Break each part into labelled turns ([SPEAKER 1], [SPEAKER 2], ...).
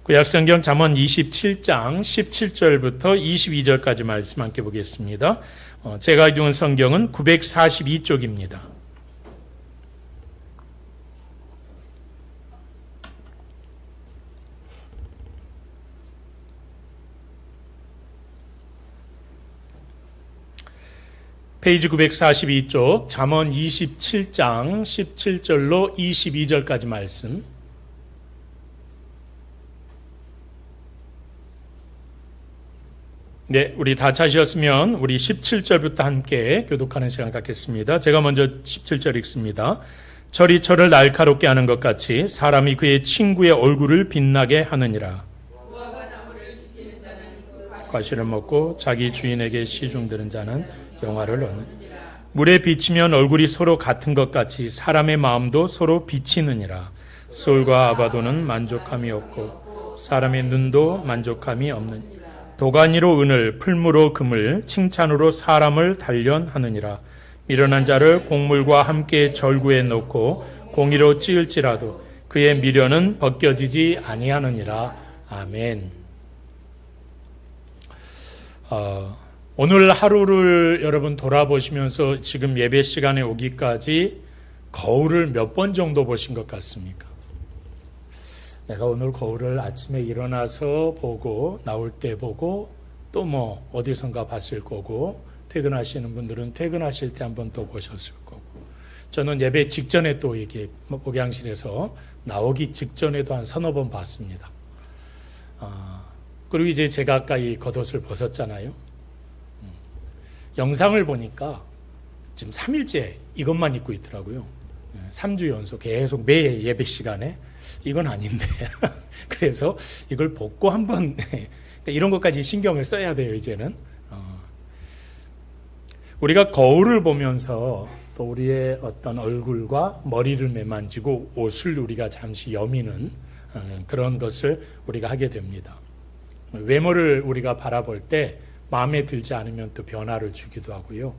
[SPEAKER 1] 구약성경 잠언 27장 17절부터 22절까지 말씀 함께 보겠습니다. 제가 읽은 성경은 942쪽입니다. 페이지 942쪽 잠언 27장 17절로 22절까지 말씀. 네, 우리 다 찾으셨으면 우리 17절부터 함께 교독하는 시간 갖겠습니다. 제가 먼저 17절 읽습니다. 철이 철을 날카롭게 하는 것 같이 사람이 그의 친구의 얼굴을 빛나게 하느니라. 과실을 먹고 자기 주인에게 시중드는 자는 영화를 얻느니라. 물에 비치면 얼굴이 서로 같은 것 같이 사람의 마음도 서로 비치느니라. 솔과 아바도는 만족함이 없고 사람의 눈도 만족함이 없느니라. 도가니로 은을, 풀무로 금을, 칭찬으로 사람을 단련하느니라. 미련한 자를 곡물과 함께 절구에 넣고 공의로 찌을지라도 그의 미련은 벗겨지지 아니하느니라. 아멘. 오늘 하루를 여러분 돌아보시면서 지금 예배 시간에 오기까지 거울을 몇 번 정도 보신 것 같습니까? 내가 오늘 거울을 아침에 일어나서 보고 나올 때 보고 또 뭐 어디선가 봤을 거고 퇴근하시는 분들은 퇴근하실 때 한 번 또 보셨을 거고 저는 예배 직전에 또 이게 목양실에서 나오기 직전에도 한 서너 번 봤습니다. 그리고 이제 제가 아까 이 겉옷을 벗었잖아요. 영상을 보니까 지금 3일째 이것만 입고 있더라고요. 3주 연속 계속 매 예배 시간에 이건 아닌데 그래서 이걸 벗고 한번 이런 것까지 신경을 써야 돼요. 이제는 우리가 거울을 보면서 또 우리의 어떤 얼굴과 머리를 매만지고 옷을 우리가 잠시 여미는 그런 것을 우리가 하게 됩니다. 외모를 우리가 바라볼 때 마음에 들지 않으면 또 변화를 주기도 하고요.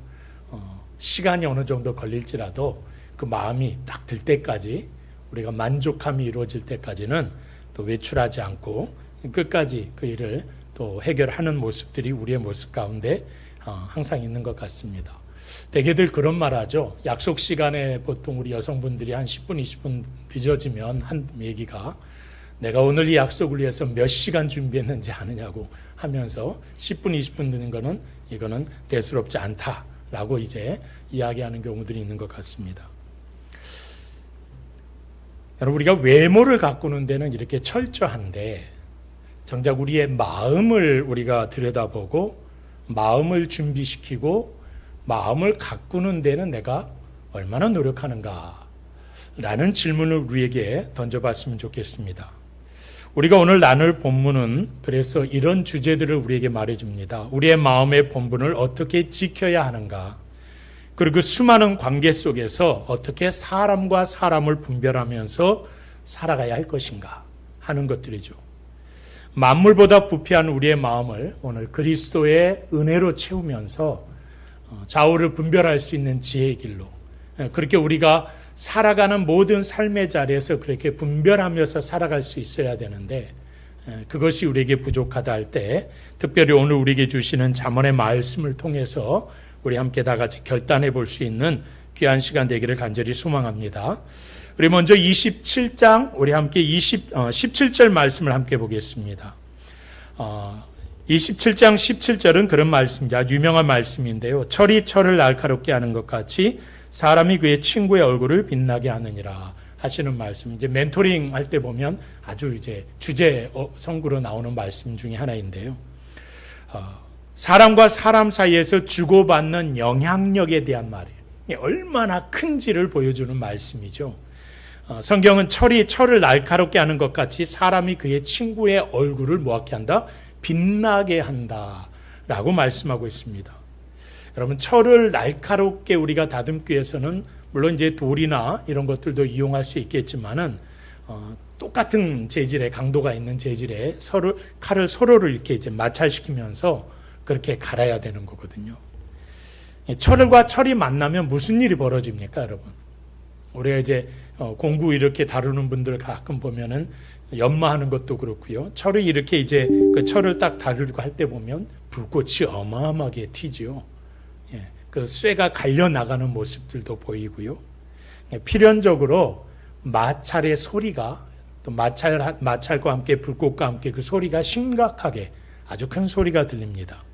[SPEAKER 1] 시간이 어느 정도 걸릴지라도 그 마음이 딱 들 때까지 우리가 만족함이 이루어질 때까지는 또 외출하지 않고 끝까지 그 일을 또 해결하는 모습들이 우리의 모습 가운데 항상 있는 것 같습니다. 대개들 그런 말 하죠. 약속 시간에 보통 우리 여성분들이 한 10분, 20분 늦어지면 한 얘기가 내가 오늘 이 약속을 위해서 몇 시간 준비했는지 아느냐고 하면서 10분, 20분 늦는 거는 이거는 대수롭지 않다라고 이제 이야기하는 경우들이 있는 것 같습니다. 여러분 우리가 외모를 가꾸는 데는 이렇게 철저한데 정작 우리의 마음을 우리가 들여다보고 마음을 준비시키고 마음을 가꾸는 데는 내가 얼마나 노력하는가 라는 질문을 우리에게 던져봤으면 좋겠습니다. 우리가 오늘 나눌 본문은 그래서 이런 주제들을 우리에게 말해줍니다. 우리의 마음의 본분을 어떻게 지켜야 하는가, 그리고 그 수많은 관계 속에서 어떻게 사람과 사람을 분별하면서 살아가야 할 것인가 하는 것들이죠. 만물보다 부패한 우리의 마음을 오늘 그리스도의 은혜로 채우면서 좌우를 분별할 수 있는 지혜의 길로, 그렇게 우리가 살아가는 모든 삶의 자리에서 그렇게 분별하면서 살아갈 수 있어야 되는데 그것이 우리에게 부족하다 할 때 특별히 오늘 우리에게 주시는 잠언의 말씀을 통해서 우리 함께 다 같이 결단해 볼 수 있는 귀한 시간 되기를 간절히 소망합니다. 우리 먼저 27장 우리 함께 17절 말씀을 함께 보겠습니다. 27장 17절은 그런 말씀이죠. 아주 유명한 말씀인데요. 철이 철을 날카롭게 하는 것 같이 사람이 그의 친구의 얼굴을 빛나게 하느니라 하시는 말씀. 이제 멘토링 할 때 보면 아주 이제 주제 성구로 나오는 말씀 중에 하나인데요. 사람과 사람 사이에서 주고받는 영향력에 대한 말이에요. 얼마나 큰지를 보여주는 말씀이죠. 성경은 철이 철을 날카롭게 하는 것 같이 사람이 그의 친구의 얼굴을 뭐하게 한다? 빛나게 한다라고 말씀하고 있습니다. 여러분 철을 날카롭게 우리가 다듬기 위해서는 물론 이제 돌이나 이런 것들도 이용할 수 있겠지만은 똑같은 재질의 강도가 있는 재질의 칼을 서로를 이렇게 이제 마찰시키면서 그렇게 갈아야 되는 거거든요. 철과 철이 만나면 무슨 일이 벌어집니까, 여러분? 우리가 이제 공구 이렇게 다루는 분들 가끔 보면은 연마하는 것도 그렇고요. 철이 이렇게 이제 그 철을 딱 다루고 할 때 보면 불꽃이 어마어마하게 튀죠. 예, 그 쇠가 갈려 나가는 모습들도 보이고요. 예, 필연적으로 마찰의 소리가 또 마찰과 함께 불꽃과 함께 그 소리가 심각하게 아주 큰 소리가 들립니다.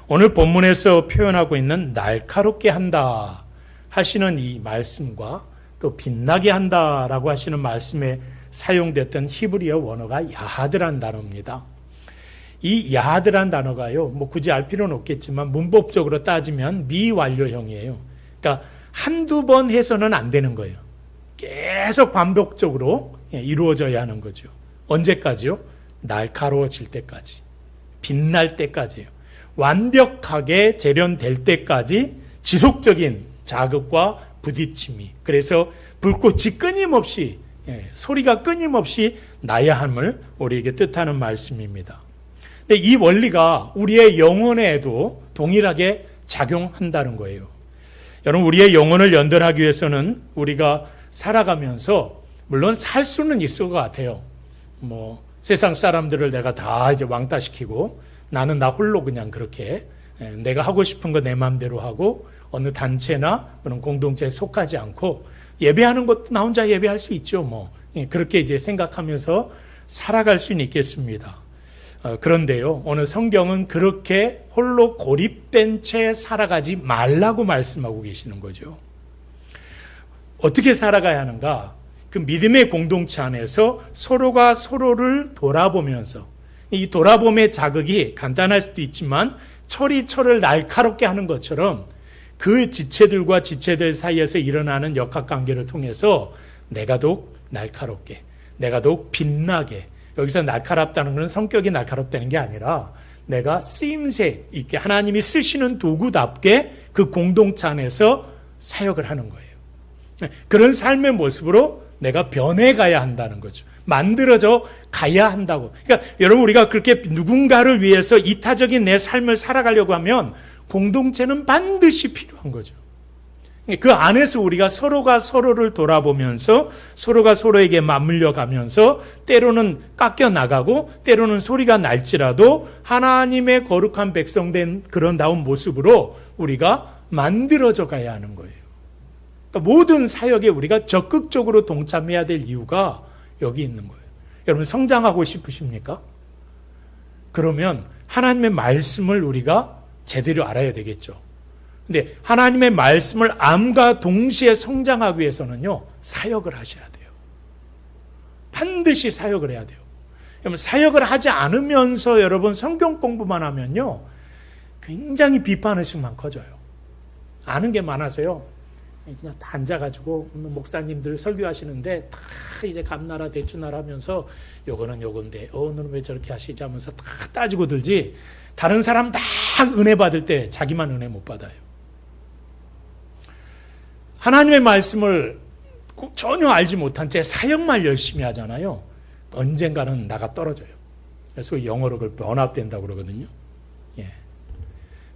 [SPEAKER 1] 오늘 본문에서 표현하고 있는 날카롭게 한다 하시는 이 말씀과 또 빛나게 한다라고 하시는 말씀에 사용됐던 히브리어 원어가 야하드란 단어입니다. 이 야하드란 단어가요, 뭐 굳이 알 필요는 없겠지만 문법적으로 따지면 미완료형이에요. 그러니까 한두 번 해서는 안 되는 거예요. 계속 반복적으로 이루어져야 하는 거죠. 언제까지요? 날카로워질 때까지, 빛날 때까지요. 완벽하게 재련될 때까지 지속적인 자극과 부딪힘이, 그래서 불꽃이 끊임없이, 소리가 끊임없이 나야 함을 우리에게 뜻하는 말씀입니다. 근데 이 원리가 우리의 영혼에도 동일하게 작용한다는 거예요. 여러분, 우리의 영혼을 연단하기 위해서는 우리가 살아가면서 물론 살 수는 있을 것 같아요. 뭐 세상 사람들을 내가 다 이제 왕따시키고 나는 나 홀로 그냥 그렇게 내가 하고 싶은 거 내 마음대로 하고 어느 단체나 그런 공동체에 속하지 않고 예배하는 것도 나 혼자 예배할 수 있죠. 뭐 그렇게 이제 생각하면서 살아갈 수는 있겠습니다. 그런데요, 오늘 성경은 그렇게 홀로 고립된 채 살아가지 말라고 말씀하고 계시는 거죠. 어떻게 살아가야 하는가? 그 믿음의 공동체 안에서 서로가 서로를 돌아보면서, 이 돌아봄의 자극이 간단할 수도 있지만 철이 철을 날카롭게 하는 것처럼 그 지체들과 지체들 사이에서 일어나는 역학관계를 통해서 내가 더욱 날카롭게, 내가 더욱 빛나게, 여기서 날카롭다는 것은 성격이 날카롭다는 게 아니라 내가 쓰임새 있게 하나님이 쓰시는 도구답게 그 공동체 안에서 사역을 하는 거예요. 그런 삶의 모습으로 내가 변해가야 한다는 거죠. 만들어져 가야 한다고. 그러니까 여러분, 우리가 그렇게 누군가를 위해서 이타적인 내 삶을 살아가려고 하면 공동체는 반드시 필요한 거죠. 그 안에서 우리가 서로가 서로를 돌아보면서 서로가 서로에게 맞물려 가면서 때로는 깎여 나가고 때로는 소리가 날지라도 하나님의 거룩한 백성된 그런 다운 모습으로 우리가 만들어져 가야 하는 거예요. 그러니까 모든 사역에 우리가 적극적으로 동참해야 될 이유가 여기 있는 거예요. 여러분, 성장하고 싶으십니까? 그러면 하나님의 말씀을 우리가 제대로 알아야 되겠죠. 근데 하나님의 말씀을 암과 동시에 성장하기 위해서는요, 사역을 하셔야 돼요. 반드시 사역을 해야 돼요. 여러분, 사역을 하지 않으면서 여러분 성경 공부만 하면요, 굉장히 비판의식만 커져요. 아는 게 많아서요, 그냥 다 앉아가지고 목사님들 설교하시는데 다 이제 감나라 대추나라 하면서 요거는 요건데 오늘은 왜 저렇게 하시지 하면서 다 따지고 들지, 다른 사람 다 은혜 받을 때 자기만 은혜 못 받아요. 하나님의 말씀을 전혀 알지 못한 채 사역만 열심히 하잖아요. 언젠가는 나가 떨어져요. 그래서 영어로 그걸 번아웃 된다고 그러거든요. 예.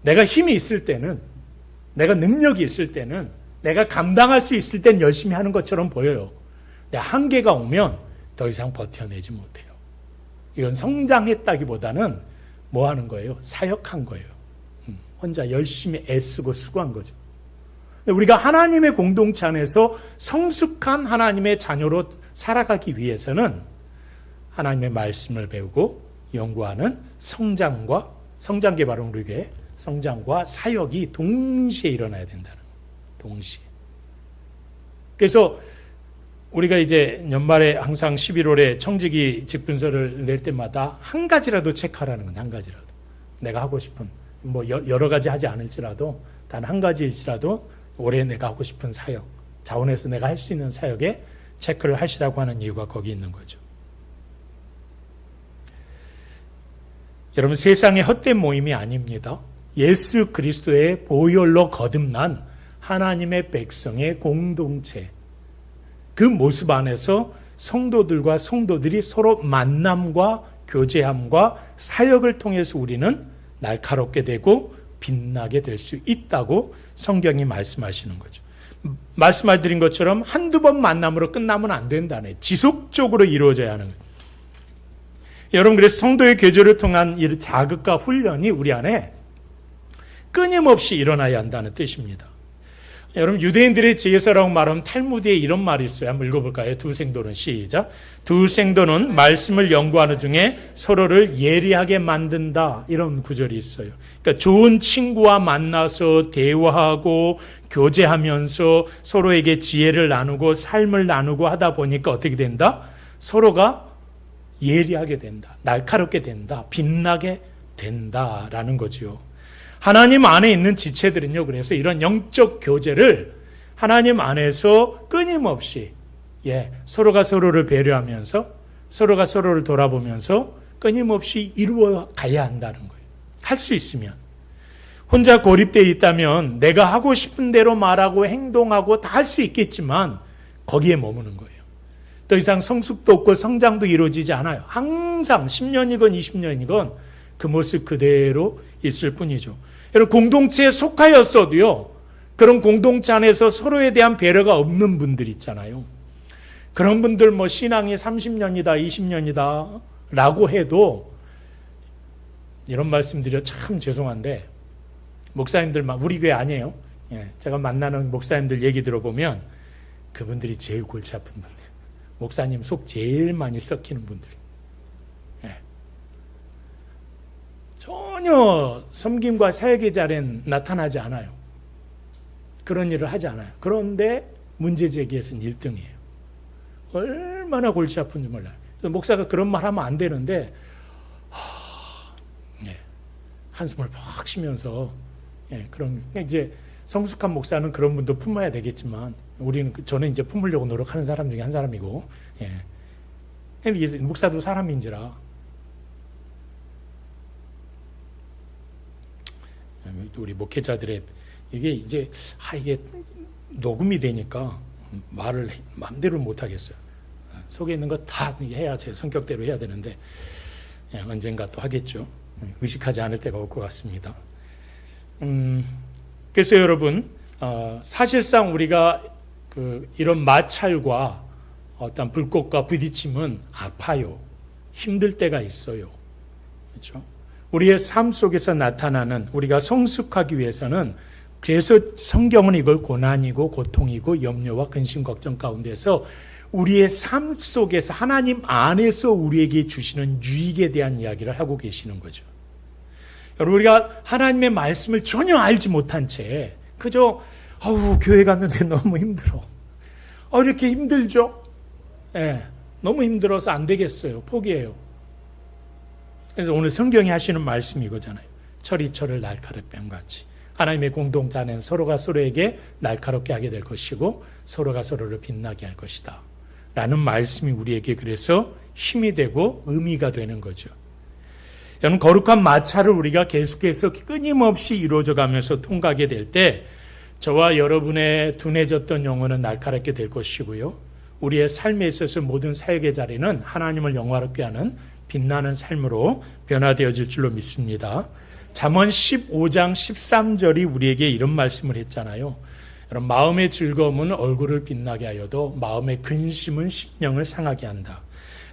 [SPEAKER 1] 내가 힘이 있을 때는, 내가 능력이 있을 때는, 내가 감당할 수 있을 땐 열심히 하는 것처럼 보여요. 근데 한계가 오면 더 이상 버텨내지 못해요. 이건 성장했다기보다는 뭐 하는 거예요? 사역한 거예요. 혼자 열심히 애쓰고 수고한 거죠. 우리가 하나님의 공동체 안에서 성숙한 하나님의 자녀로 살아가기 위해서는 하나님의 말씀을 배우고 연구하는 성장과, 성장 개발은 우리에게 성장과 사역이 동시에 일어나야 된다는 거예요. 동시에. 그래서 우리가 이제 연말에 항상 11월에 청지기 직분서를 낼 때마다 한 가지라도 체크하라는 건, 한 가지라도. 내가 하고 싶은, 뭐 여러 가지 하지 않을지라도 단 한 가지일지라도 올해 내가 하고 싶은 사역, 자원해서 내가 할 수 있는 사역에 체크를 하시라고 하는 이유가 거기 있는 거죠. 여러분, 세상의 헛된 모임이 아닙니다. 예수 그리스도의 보혈로 거듭난 하나님의 백성의 공동체, 그 모습 안에서 성도들과 성도들이 서로 만남과 교제함과 사역을 통해서 우리는 날카롭게 되고 빛나게 될 수 있다고 성경이 말씀하시는 거죠. 말씀드린 것처럼 한두 번 만남으로 끝나면 안 된다네. 지속적으로 이루어져야 하는 거예요. 여러분, 그래서 성도의 교제를 통한 이 자극과 훈련이 우리 안에 끊임없이 일어나야 한다는 뜻입니다. 여러분, 유대인들의 제사라고 말하면 탈무드에 이런 말이 있어요. 한번 읽어볼까요? 두 생도는 시작. 두 생도는 말씀을 연구하는 중에 서로를 예리하게 만든다. 이런 구절이 있어요. 그러니까 좋은 친구와 만나서 대화하고 교제하면서 서로에게 지혜를 나누고 삶을 나누고 하다 보니까 어떻게 된다? 서로가 예리하게 된다. 날카롭게 된다. 빛나게 된다라는 거죠. 하나님 안에 있는 지체들은요, 그래서 이런 영적 교제를 하나님 안에서 끊임없이, 서로가 서로를 배려하면서, 서로가 서로를 돌아보면서 끊임없이 이루어 가야 한다는 거예요. 할 수 있으면. 혼자 고립되어 있다면 내가 하고 싶은 대로 말하고 행동하고 다 할 수 있겠지만 거기에 머무는 거예요. 더 이상 성숙도 없고 성장도 이루어지지 않아요. 항상 10년이건 20년이건 그 모습 그대로 있을 뿐이죠. 여러분, 공동체에 속하였어도요, 그런 공동체 안에서 서로에 대한 배려가 없는 분들 있잖아요. 그런 분들 신앙이 30년이다, 20년이다 라고 해도 이런 말씀드려 참 죄송한데, 목사님들 우리 교회 아니에요. 제가 만나는 목사님들 얘기 들어보면 그분들이 제일 골치 아픈 분들, 목사님 속 제일 많이 썩히는 분들. 전혀 섬김과 사역의 자리엔 나타나지 않아요. 그런 일을 하지 않아요. 그런데 문제 제기에서는 1등이에요. 얼마나 골치 아픈지 몰라요. 목사가 그런 말 하면 안 되는데 한숨을 푹 쉬면서 그런, 이제 성숙한 목사는 그런 분도 품어야 되겠지만 저는 이제 품으려고 노력하는 사람 중에 한 사람이고, 근데 목사도 사람인지라 우리 목회자들의 이게 녹음이 되니까 말을 마음대로 못 하겠어요. 속에 있는 거 다 해야 제 성격대로 해야 되는데 언젠가 또 하겠죠. 의식하지 않을 때가 올 것 같습니다. 그래서 여러분, 사실상 우리가 이런 마찰과 어떤 불꽃과 부딪힘은 아파요. 힘들 때가 있어요. 그렇죠? 우리의 삶 속에서 나타나는, 우리가 성숙하기 위해서는, 그래서 성경은 이걸 고난이고 고통이고 염려와 근심 걱정 가운데서 우리의 삶 속에서 하나님 안에서 우리에게 주시는 유익에 대한 이야기를 하고 계시는 거죠. 여러분, 우리가 하나님의 말씀을 전혀 알지 못한 채 그저 교회 갔는데 너무 힘들어. 이렇게 힘들죠? 너무 힘들어서 안 되겠어요. 포기해요. 그래서 오늘 성경이 하시는 말씀이 이거잖아요. 철이 철을 날카롭게 함같이 하나님의 공동체 안에는 서로가 서로에게 날카롭게 하게 될 것이고 서로가 서로를 빛나게 할 것이다 라는 말씀이 우리에게 그래서 힘이 되고 의미가 되는 거죠. 여러분, 거룩한 마찰을 우리가 계속해서 끊임없이 이루어져 가면서 통과하게 될 때 저와 여러분의 둔해졌던 영혼은 날카롭게 될 것이고요, 우리의 삶에 있어서 모든 사역의 자리는 하나님을 영화롭게 하는 빛나는 삶으로 변화되어질 줄로 믿습니다. 잠언 15장 13절이 우리에게 이런 말씀을 했잖아요. 여러분, 마음의 즐거움은 얼굴을 빛나게 하여도 마음의 근심은 심령을 상하게 한다.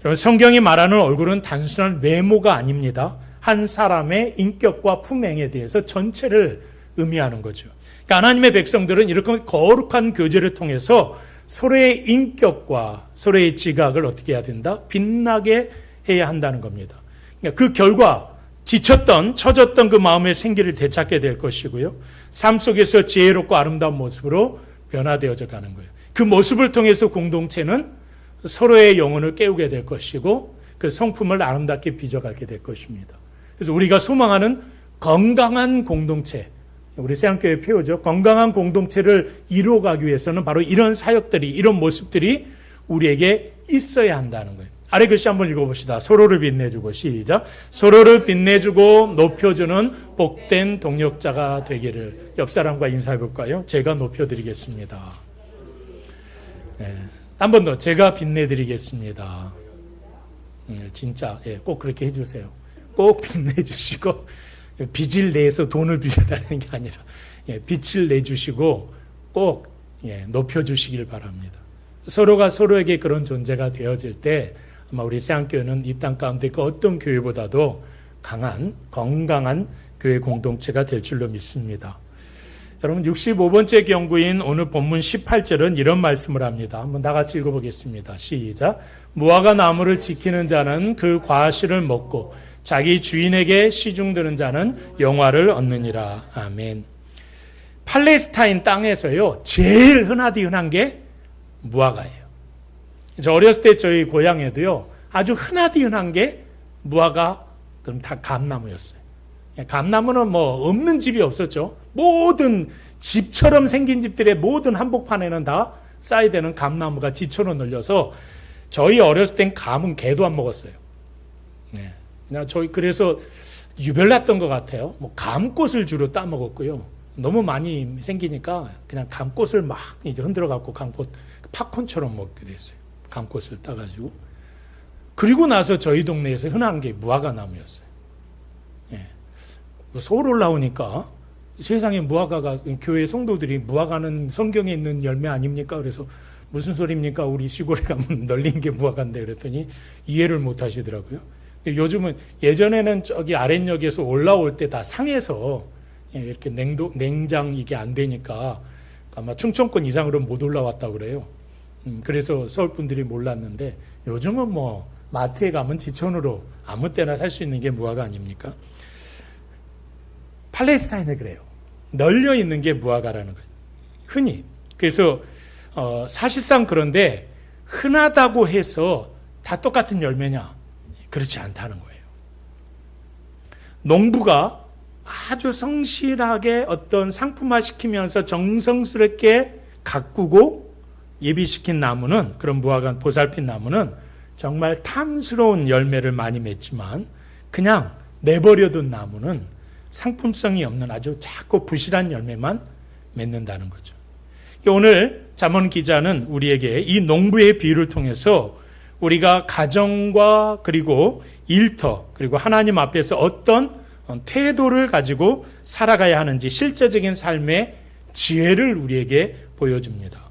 [SPEAKER 1] 여러분, 성경이 말하는 얼굴은 단순한 외모가 아닙니다. 한 사람의 인격과 품행에 대해서 전체를 의미하는 거죠. 그러니까 하나님의 백성들은 이렇게 거룩한 교제를 통해서 서로의 인격과 서로의 지각을 어떻게 해야 된다? 빛나게 해야 한다는 겁니다. 그러니까 그 결과 지쳤던, 처졌던 그 마음의 생기를 되찾게 될 것이고요, 삶 속에서 지혜롭고 아름다운 모습으로 변화되어져 가는 거예요. 그 모습을 통해서 공동체는 서로의 영혼을 깨우게 될 것이고 그 성품을 아름답게 빚어가게 될 것입니다. 그래서 우리가 소망하는 건강한 공동체, 우리 세안교회 표어죠. 건강한 공동체를 이루어가기 위해서는 바로 이런 사역들이, 이런 모습들이 우리에게 있어야 한다는 거예요. 아래 글씨 한번 읽어봅시다. 서로를 빛내주고, 시작. 서로를 빛내주고 높여주는 복된 동역자가 되기를. 옆 사람과 인사해볼까요? 제가 높여드리겠습니다. 한 번 더, 제가 빛내드리겠습니다. 진짜 꼭 그렇게 해주세요. 꼭 빛내주시고, 빚을 내서 돈을 빌려달라는 게 아니라 빛을 내주시고 꼭 높여주시길 바랍니다. 서로가 서로에게 그런 존재가 되어질 때 아마 우리 세안교회는 이 땅 가운데 그 어떤 교회보다도 강한, 건강한 교회 공동체가 될 줄로 믿습니다. 여러분 65번째 경구인 오늘 본문 18절은 이런 말씀을 합니다. 한번 다 같이 읽어보겠습니다. 시작. 무화과 나무를 지키는 자는 그 과실을 먹고 자기 주인에게 시중드는 자는 영화를 얻느니라. 아멘. 팔레스타인 땅에서요 제일 흔하디 흔한 게 무화과예요. 저 어렸을 때 저희 고향에도요 아주 흔하디 흔한 게 무화과, 그럼 다 감나무였어요. 감나무는 뭐 없는 집이 없었죠. 모든 집처럼 생긴 집들의 모든 한복판에는 다 쌓이되는 감나무가 지천으로 늘려서 저희 어렸을 땐 감은 개도 안 먹었어요. 네. 그냥 저희 그래서 유별났던 것 같아요. 뭐 감꽃을 주로 따 먹었고요. 너무 많이 생기니까 그냥 감꽃을 막 이제 흔들어 갖고 감꽃 팝콘처럼 먹게 됐어요. 감꽃을 따가지고. 그리고 나서 저희 동네에서 흔한 게 무화과 나무였어요. 예. 서울 올라오니까 세상에 무화과가, 교회 성도들이 무화과는 성경에 있는 열매 아닙니까? 그래서 무슨 소리입니까? 우리 시골에 가면 널린 게 무화과인데 그랬더니 이해를 못 하시더라고요. 요즘은 예전에는 저기 아랫역에서 올라올 때 다 상해서 이렇게 냉장 이게 안 되니까 아마 충청권 이상으로 못 올라왔다고 그래요. 그래서 서울 분들이 몰랐는데 요즘은 뭐 마트에 가면 지천으로 아무 때나 살 수 있는 게 무화과 아닙니까? 팔레스타인은 그래요. 널려 있는 게 무화과라는 거예요. 흔히. 그래서 사실상 그런데 흔하다고 해서 다 똑같은 열매냐? 그렇지 않다는 거예요. 농부가 아주 성실하게 어떤 상품화 시키면서 정성스럽게 가꾸고 예비시킨 나무는, 그런 무화과 보살핀 나무는 정말 탐스러운 열매를 많이 맺지만 그냥 내버려둔 나무는 상품성이 없는 아주 작고 부실한 열매만 맺는다는 거죠. 오늘 잠언 기자는 우리에게 이 농부의 비유를 통해서 우리가 가정과 그리고 일터 그리고 하나님 앞에서 어떤 태도를 가지고 살아가야 하는지 실제적인 삶의 지혜를 우리에게 보여줍니다.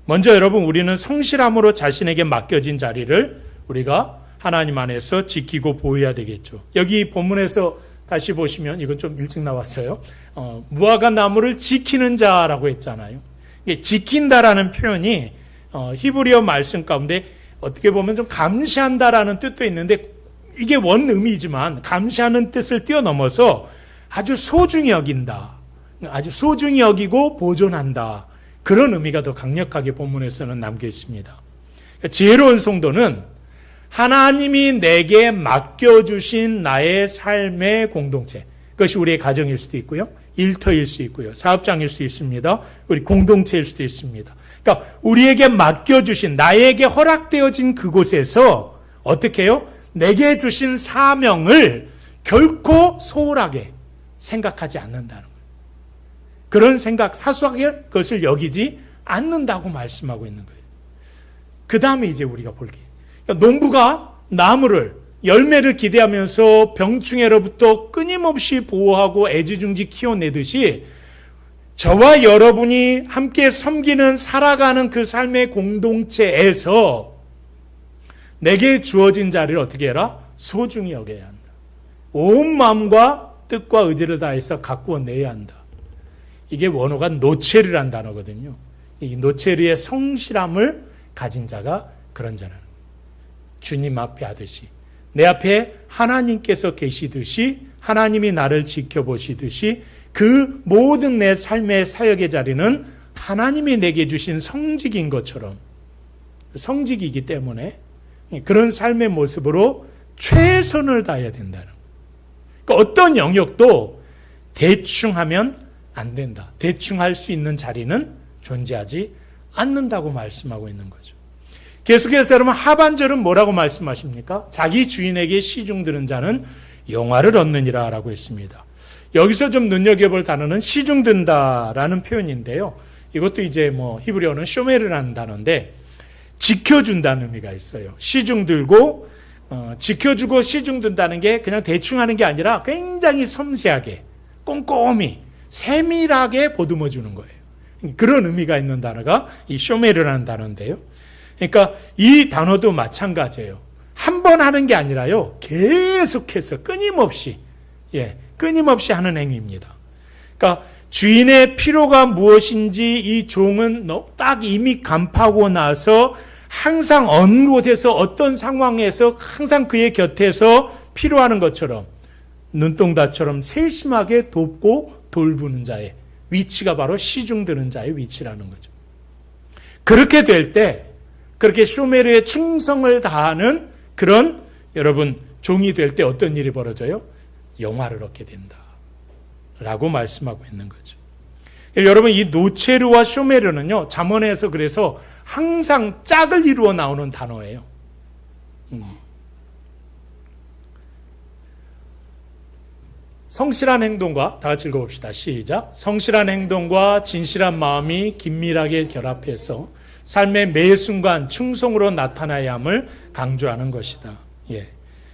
[SPEAKER 1] 먼저 여러분, 우리는 성실함으로 자신에게 맡겨진 자리를 우리가 하나님 안에서 지키고 보호해야 되겠죠. 여기 본문에서 다시 보시면 이건 좀 일찍 나왔어요. 무화과 나무를 지키는 자라고 했잖아요. 지킨다라는 표현이 히브리어 말씀 가운데 어떻게 보면 좀 감시한다라는 뜻도 있는데 이게 원 의미지만 감시하는 뜻을 뛰어넘어서 아주 소중히 여긴다. 아주 소중히 여기고 보존한다. 그런 의미가 더 강력하게 본문에서는 남겨 있습니다. 지혜로운 성도는 하나님이 내게 맡겨주신 나의 삶의 공동체, 그것이 우리의 가정일 수도 있고요, 일터일 수 있고요, 사업장일 수 있습니다, 우리 공동체일 수도 있습니다. 그러니까 우리에게 맡겨주신, 나에게 허락되어진 그곳에서 어떻게 해요? 내게 주신 사명을 결코 소홀하게 생각하지 않는다는 거예요. 그런 생각, 사소하게 그것을 여기지 않는다고 말씀하고 있는 거예요. 그 다음에 이제 우리가 볼 게, 그러니까 농부가 나무를, 열매를 기대하면서 병충해로부터 끊임없이 보호하고 애지중지 키워내듯이 저와 여러분이 함께 섬기는, 살아가는 그 삶의 공동체에서 내게 주어진 자리를 어떻게 해라? 소중히 여겨야 한다. 온 마음과 뜻과 의지를 다해서 가꾸어내야 한다. 이게 원어가 노체르란 단어거든요. 이 노체르의 성실함을 가진 자가 그런 자라는 거예요. 주님 앞에 하듯이, 내 앞에 하나님께서 계시듯이, 하나님이 나를 지켜보시듯이 그 모든 내 삶의 사역의 자리는 하나님이 내게 주신 성직인 것처럼 성직이기 때문에 그런 삶의 모습으로 최선을 다해야 된다는 거예요. 그러니까 어떤 영역도 대충 하면 안 된다. 대충 할 수 있는 자리는 존재하지 않는다고 말씀하고 있는 거죠. 계속해서 여러분 하반절은 뭐라고 말씀하십니까? 자기 주인에게 시중드는 자는 영화를 얻느니라 라고 했습니다. 여기서 좀 눈여겨볼 단어는 시중든다라는 표현인데요. 이것도 이제 뭐 히브리어는 쇼메르라는 단어인데 지켜준다는 의미가 있어요. 시중들고 지켜주고 시중든다는 게 그냥 대충 하는 게 아니라 굉장히 섬세하게 꼼꼼히 세밀하게 보듬어 주는 거예요. 그런 의미가 있는 단어가 이 쇼메르라는 단어인데요. 그러니까 이 단어도 마찬가지예요. 한 번 하는 게 아니라요. 계속해서 끊임없이 하는 행위입니다. 그러니까 주인의 필요가 무엇인지 이 종은 딱 이미 간파하고 나서 항상 어느 곳에서 어떤 상황에서 항상 그의 곁에서 필요하는 것처럼 눈동자처럼 세심하게 돕고 돌보는 자의 위치가 바로 시중드는 자의 위치라는 거죠. 그렇게 될 때, 그렇게 쇼메르의 충성을 다하는 그런 여러분 종이 될 때 어떤 일이 벌어져요? 영화를 얻게 된다 라고 말씀하고 있는 거죠. 여러분 이 노체르와 쇼메르는요, 잠언에서 그래서 항상 짝을 이루어 나오는 단어예요. 성실한 행동과, 다 같이 읽어봅시다. 시작. 성실한 행동과 진실한 마음이 긴밀하게 결합해서 삶의 매 순간 충성으로 나타나야 함을 강조하는 것이다.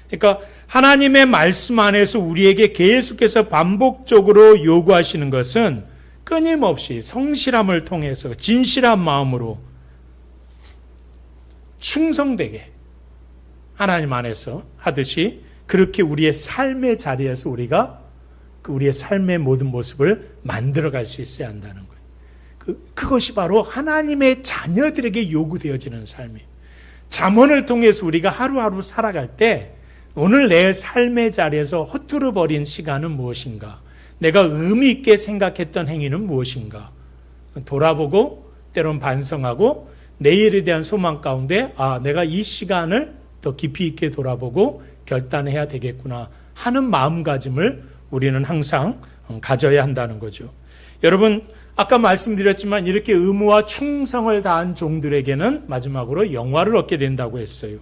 [SPEAKER 1] 그러니까 하나님의 말씀 안에서 우리에게 계속해서 반복적으로 요구하시는 것은 끊임없이 성실함을 통해서 진실한 마음으로 충성되게 하나님 안에서 하듯이 그렇게 우리의 삶의 자리에서 우리가 우리의 삶의 모든 모습을 만들어갈 수 있어야 한다는 거예요. 그것이 바로 하나님의 자녀들에게 요구되어지는 삶이에요. 잠언을 통해서 우리가 하루하루 살아갈 때 오늘 내 삶의 자리에서 허투루 버린 시간은 무엇인가? 내가 의미 있게 생각했던 행위는 무엇인가? 돌아보고 때론 반성하고 내일에 대한 소망 가운데 내가 이 시간을 더 깊이 있게 돌아보고 결단해야 되겠구나 하는 마음가짐을 우리는 항상 가져야 한다는 거죠. 여러분 아까 말씀드렸지만 이렇게 의무와 충성을 다한 종들에게는 마지막으로 영화를 얻게 된다고 했어요.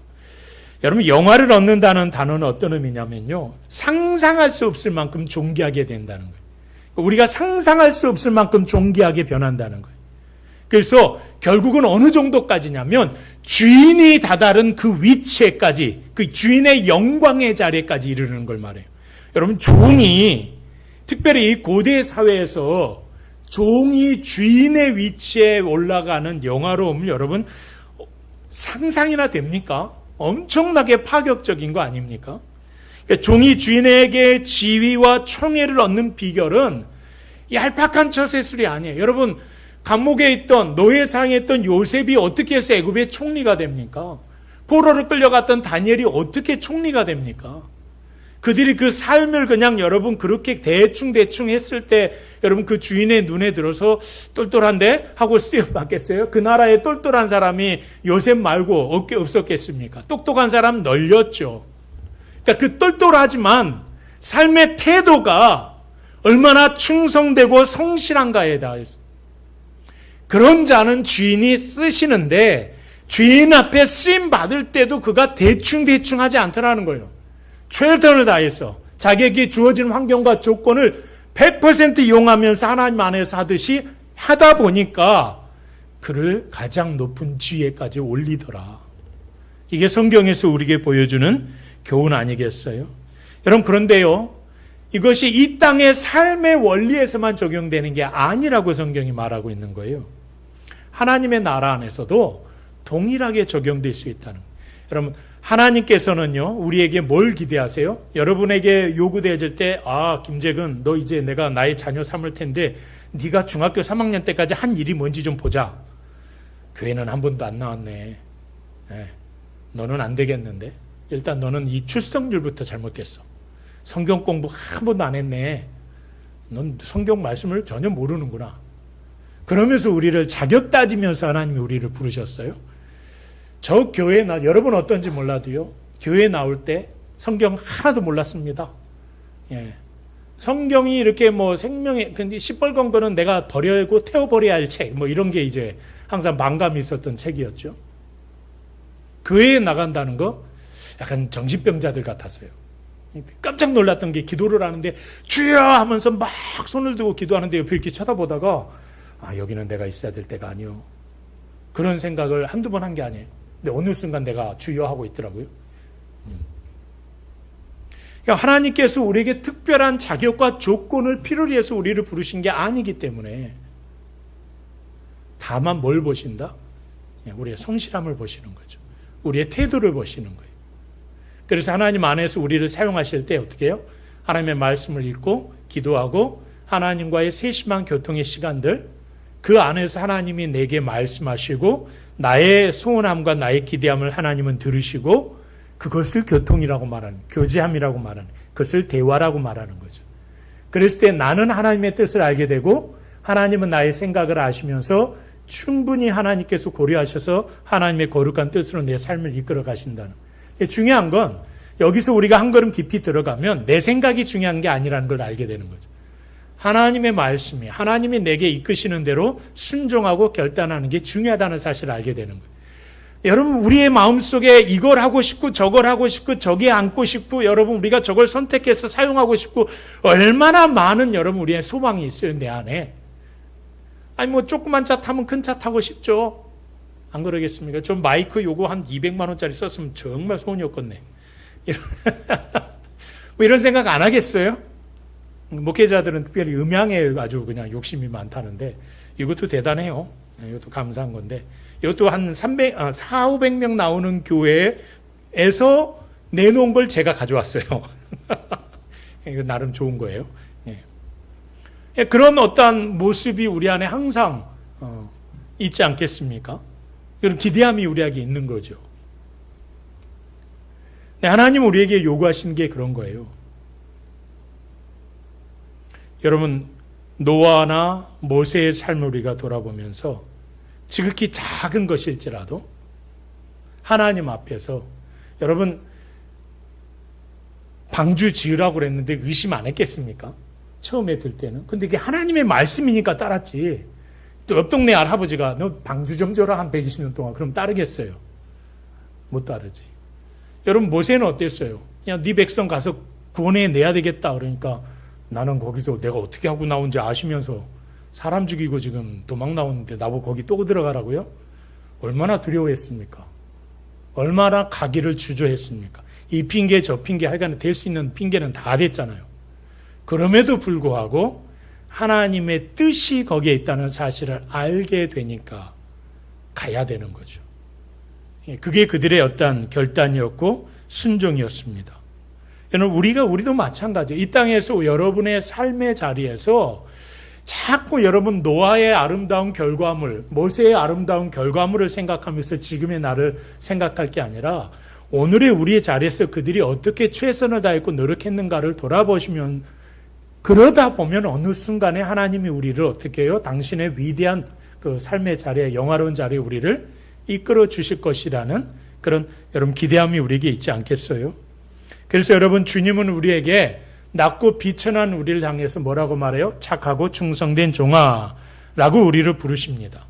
[SPEAKER 1] 여러분 영화를 얻는다는 단어는 어떤 의미냐면요, 상상할 수 없을 만큼 존귀하게 된다는 거예요. 우리가 상상할 수 없을 만큼 존귀하게 변한다는 거예요. 그래서 결국은 어느 정도까지냐면 주인이 다다른 그 위치에까지, 그 주인의 영광의 자리에까지 이르는 걸 말해요. 여러분 종이, 특별히 이 고대 사회에서 종이 주인의 위치에 올라가는 영화로움을 여러분 상상이나 됩니까? 엄청나게 파격적인 거 아닙니까? 그러니까 종이 주인에게 지위와 총애를 얻는 비결은 얄팍한 처세술이 아니에요. 여러분 감옥에 있던 노예상에 있던 요셉이 어떻게 해서 애굽의 총리가 됩니까? 포로로 끌려갔던 다니엘이 어떻게 총리가 됩니까? 그들이 그 삶을 그냥 여러분 그렇게 대충 했을 때 여러분 그 주인의 눈에 들어서 똘똘한데 하고 쓰여 받겠어요? 그 나라에 똘똘한 사람이 요셉 말고 없었겠습니까? 똑똑한 사람 널렸죠. 그러니까 그 똘똘하지만 삶의 태도가 얼마나 충성되고 성실한가에 대해서 그런 자는 주인이 쓰시는데 주인 앞에 쓰임 받을 때도 그가 대충 하지 않더라는 거예요. 최선을 다해서 자기에게 주어진 환경과 조건을 100% 이용하면서 하나님 안에서 하듯이 하다 보니까 그를 가장 높은 지위에까지 올리더라. 이게 성경에서 우리에게 보여주는 교훈 아니겠어요? 여러분 그런데요, 이것이 이 땅의 삶의 원리에서만 적용되는 게 아니라고 성경이 말하고 있는 거예요. 하나님의 나라 안에서도 동일하게 적용될 수 있다는 거예요. 여러분 하나님께서는요 우리에게 뭘 기대하세요? 여러분에게 요구되어질 때 김재근 너 이제 내가 나의 자녀 삼을 텐데 네가 중학교 3학년 때까지 한 일이 뭔지 좀 보자. 교회는 한 번도 안 나왔네. 너는 안 되겠는데? 일단 너는 이 출석률부터 잘못됐어. 성경 공부 한 번도 안 했네. 넌 성경 말씀을 전혀 모르는구나. 그러면서 우리를 자격 따지면서 하나님이 우리를 부르셨어요. 저 교회에 여러분 어떤지 몰라도요, 교회에 나올 때 성경 하나도 몰랐습니다. 성경이 이렇게 근데 시뻘건 거는 내가 버리고 태워버려야 할 책, 이런 게 이제 항상 만감이 있었던 책이었죠. 교회에 나간다는 거 약간 정신병자들 같았어요. 깜짝 놀랐던 게 기도를 하는데 주여 하면서 막 손을 들고 기도하는데 옆에 이렇게 쳐다보다가 여기는 내가 있어야 될 때가 아니요. 그런 생각을 한두 번 한 게 아니에요. 근데 어느 순간 내가 주여 하고 있더라고요. 그러니까 하나님께서 우리에게 특별한 자격과 조건을 필요로 해서 우리를 부르신 게 아니기 때문에 다만 뭘 보신다? 우리의 성실함을 보시는 거죠. 우리의 태도를 보시는 거예요. 그래서 하나님 안에서 우리를 사용하실 때 어떻게 해요? 하나님의 말씀을 읽고 기도하고 하나님과의 세심한 교통의 시간들, 그 안에서 하나님이 내게 말씀하시고 나의 소원함과 나의 기대함을 하나님은 들으시고 그것을 교통이라고 말하는, 교제함이라고 말하는, 그것을 대화라고 말하는 거죠. 그랬을 때 나는 하나님의 뜻을 알게 되고 하나님은 나의 생각을 아시면서 충분히 하나님께서 고려하셔서 하나님의 거룩한 뜻으로 내 삶을 이끌어 가신다는. 중요한 건 여기서 우리가 한 걸음 깊이 들어가면 내 생각이 중요한 게 아니라는 걸 알게 되는 거죠. 하나님의 말씀이, 하나님이 내게 이끄시는 대로 순종하고 결단하는 게 중요하다는 사실을 알게 되는 거예요. 여러분, 우리의 마음속에 이걸 하고 싶고 저걸 하고 싶고 저게 안고 싶고 여러분 우리가 저걸 선택해서 사용하고 싶고 얼마나 많은 여러분 우리의 소망이 있어요, 내 안에. 아니 뭐 조그만 차 타면 큰 차 타고 싶죠. 안 그러겠습니까? 저 마이크 요거 한 200만 원짜리 썼으면 정말 소원이 없겠네. 뭐 이런 생각 안 하겠어요? 목회자들은 특별히 음향에 아주 그냥 욕심이 많다는데 이것도 대단해요. 이것도 감사한 건데 이것도 한 400-500명 나오는 교회에서 내놓은 걸 제가 가져왔어요. 이거 나름 좋은 거예요. 그런 어떠한 모습이 우리 안에 항상 있지 않겠습니까? 그런 기대함이 우리에게 있는 거죠. 하나님 우리에게 요구하시는 게 그런 거예요. 여러분, 노아나 모세의 삶을 우리가 돌아보면서 지극히 작은 것일지라도 하나님 앞에서 여러분 방주 지으라고 그랬는데 의심 안 했겠습니까? 처음에 들 때는. 근데 이게 하나님의 말씀이니까 따랐지. 또 옆 동네 할아버지가 너 방주 좀 줘라 한 120년 동안. 그럼 따르겠어요? 못 따르지. 여러분 모세는 어땠어요? 그냥 네 백성 가서 구원해내야 되겠다 그러니까 나는 거기서 내가 어떻게 하고 나온지 아시면서 사람 죽이고 지금 도망 나오는데 나보고 거기 또 들어가라고요? 얼마나 두려워했습니까? 얼마나 가기를 주저했습니까? 이 핑계 저 핑계 하여간 될 수 있는 핑계는 다 됐잖아요. 그럼에도 불구하고 하나님의 뜻이 거기에 있다는 사실을 알게 되니까 가야 되는 거죠. 그게 그들의 어떤 결단이었고 순종이었습니다. 여러분 우리도 마찬가지예요. 이 땅에서 여러분의 삶의 자리에서 자꾸 여러분 노아의 아름다운 결과물, 모세의 아름다운 결과물을 생각하면서 지금의 나를 생각할 게 아니라 오늘의 우리의 자리에서 그들이 어떻게 최선을 다했고 노력했는가를 돌아보시면 그러다 보면 어느 순간에 하나님이 우리를 어떻게 해요? 당신의 위대한 그 삶의 자리에 영화로운 자리에 우리를 이끌어 주실 것이라는 그런 여러분 기대함이 우리에게 있지 않겠어요? 그래서 여러분 주님은 우리에게 낮고 비천한 우리를 향해서 뭐라고 말해요? 착하고 충성된 종아라고 우리를 부르십니다.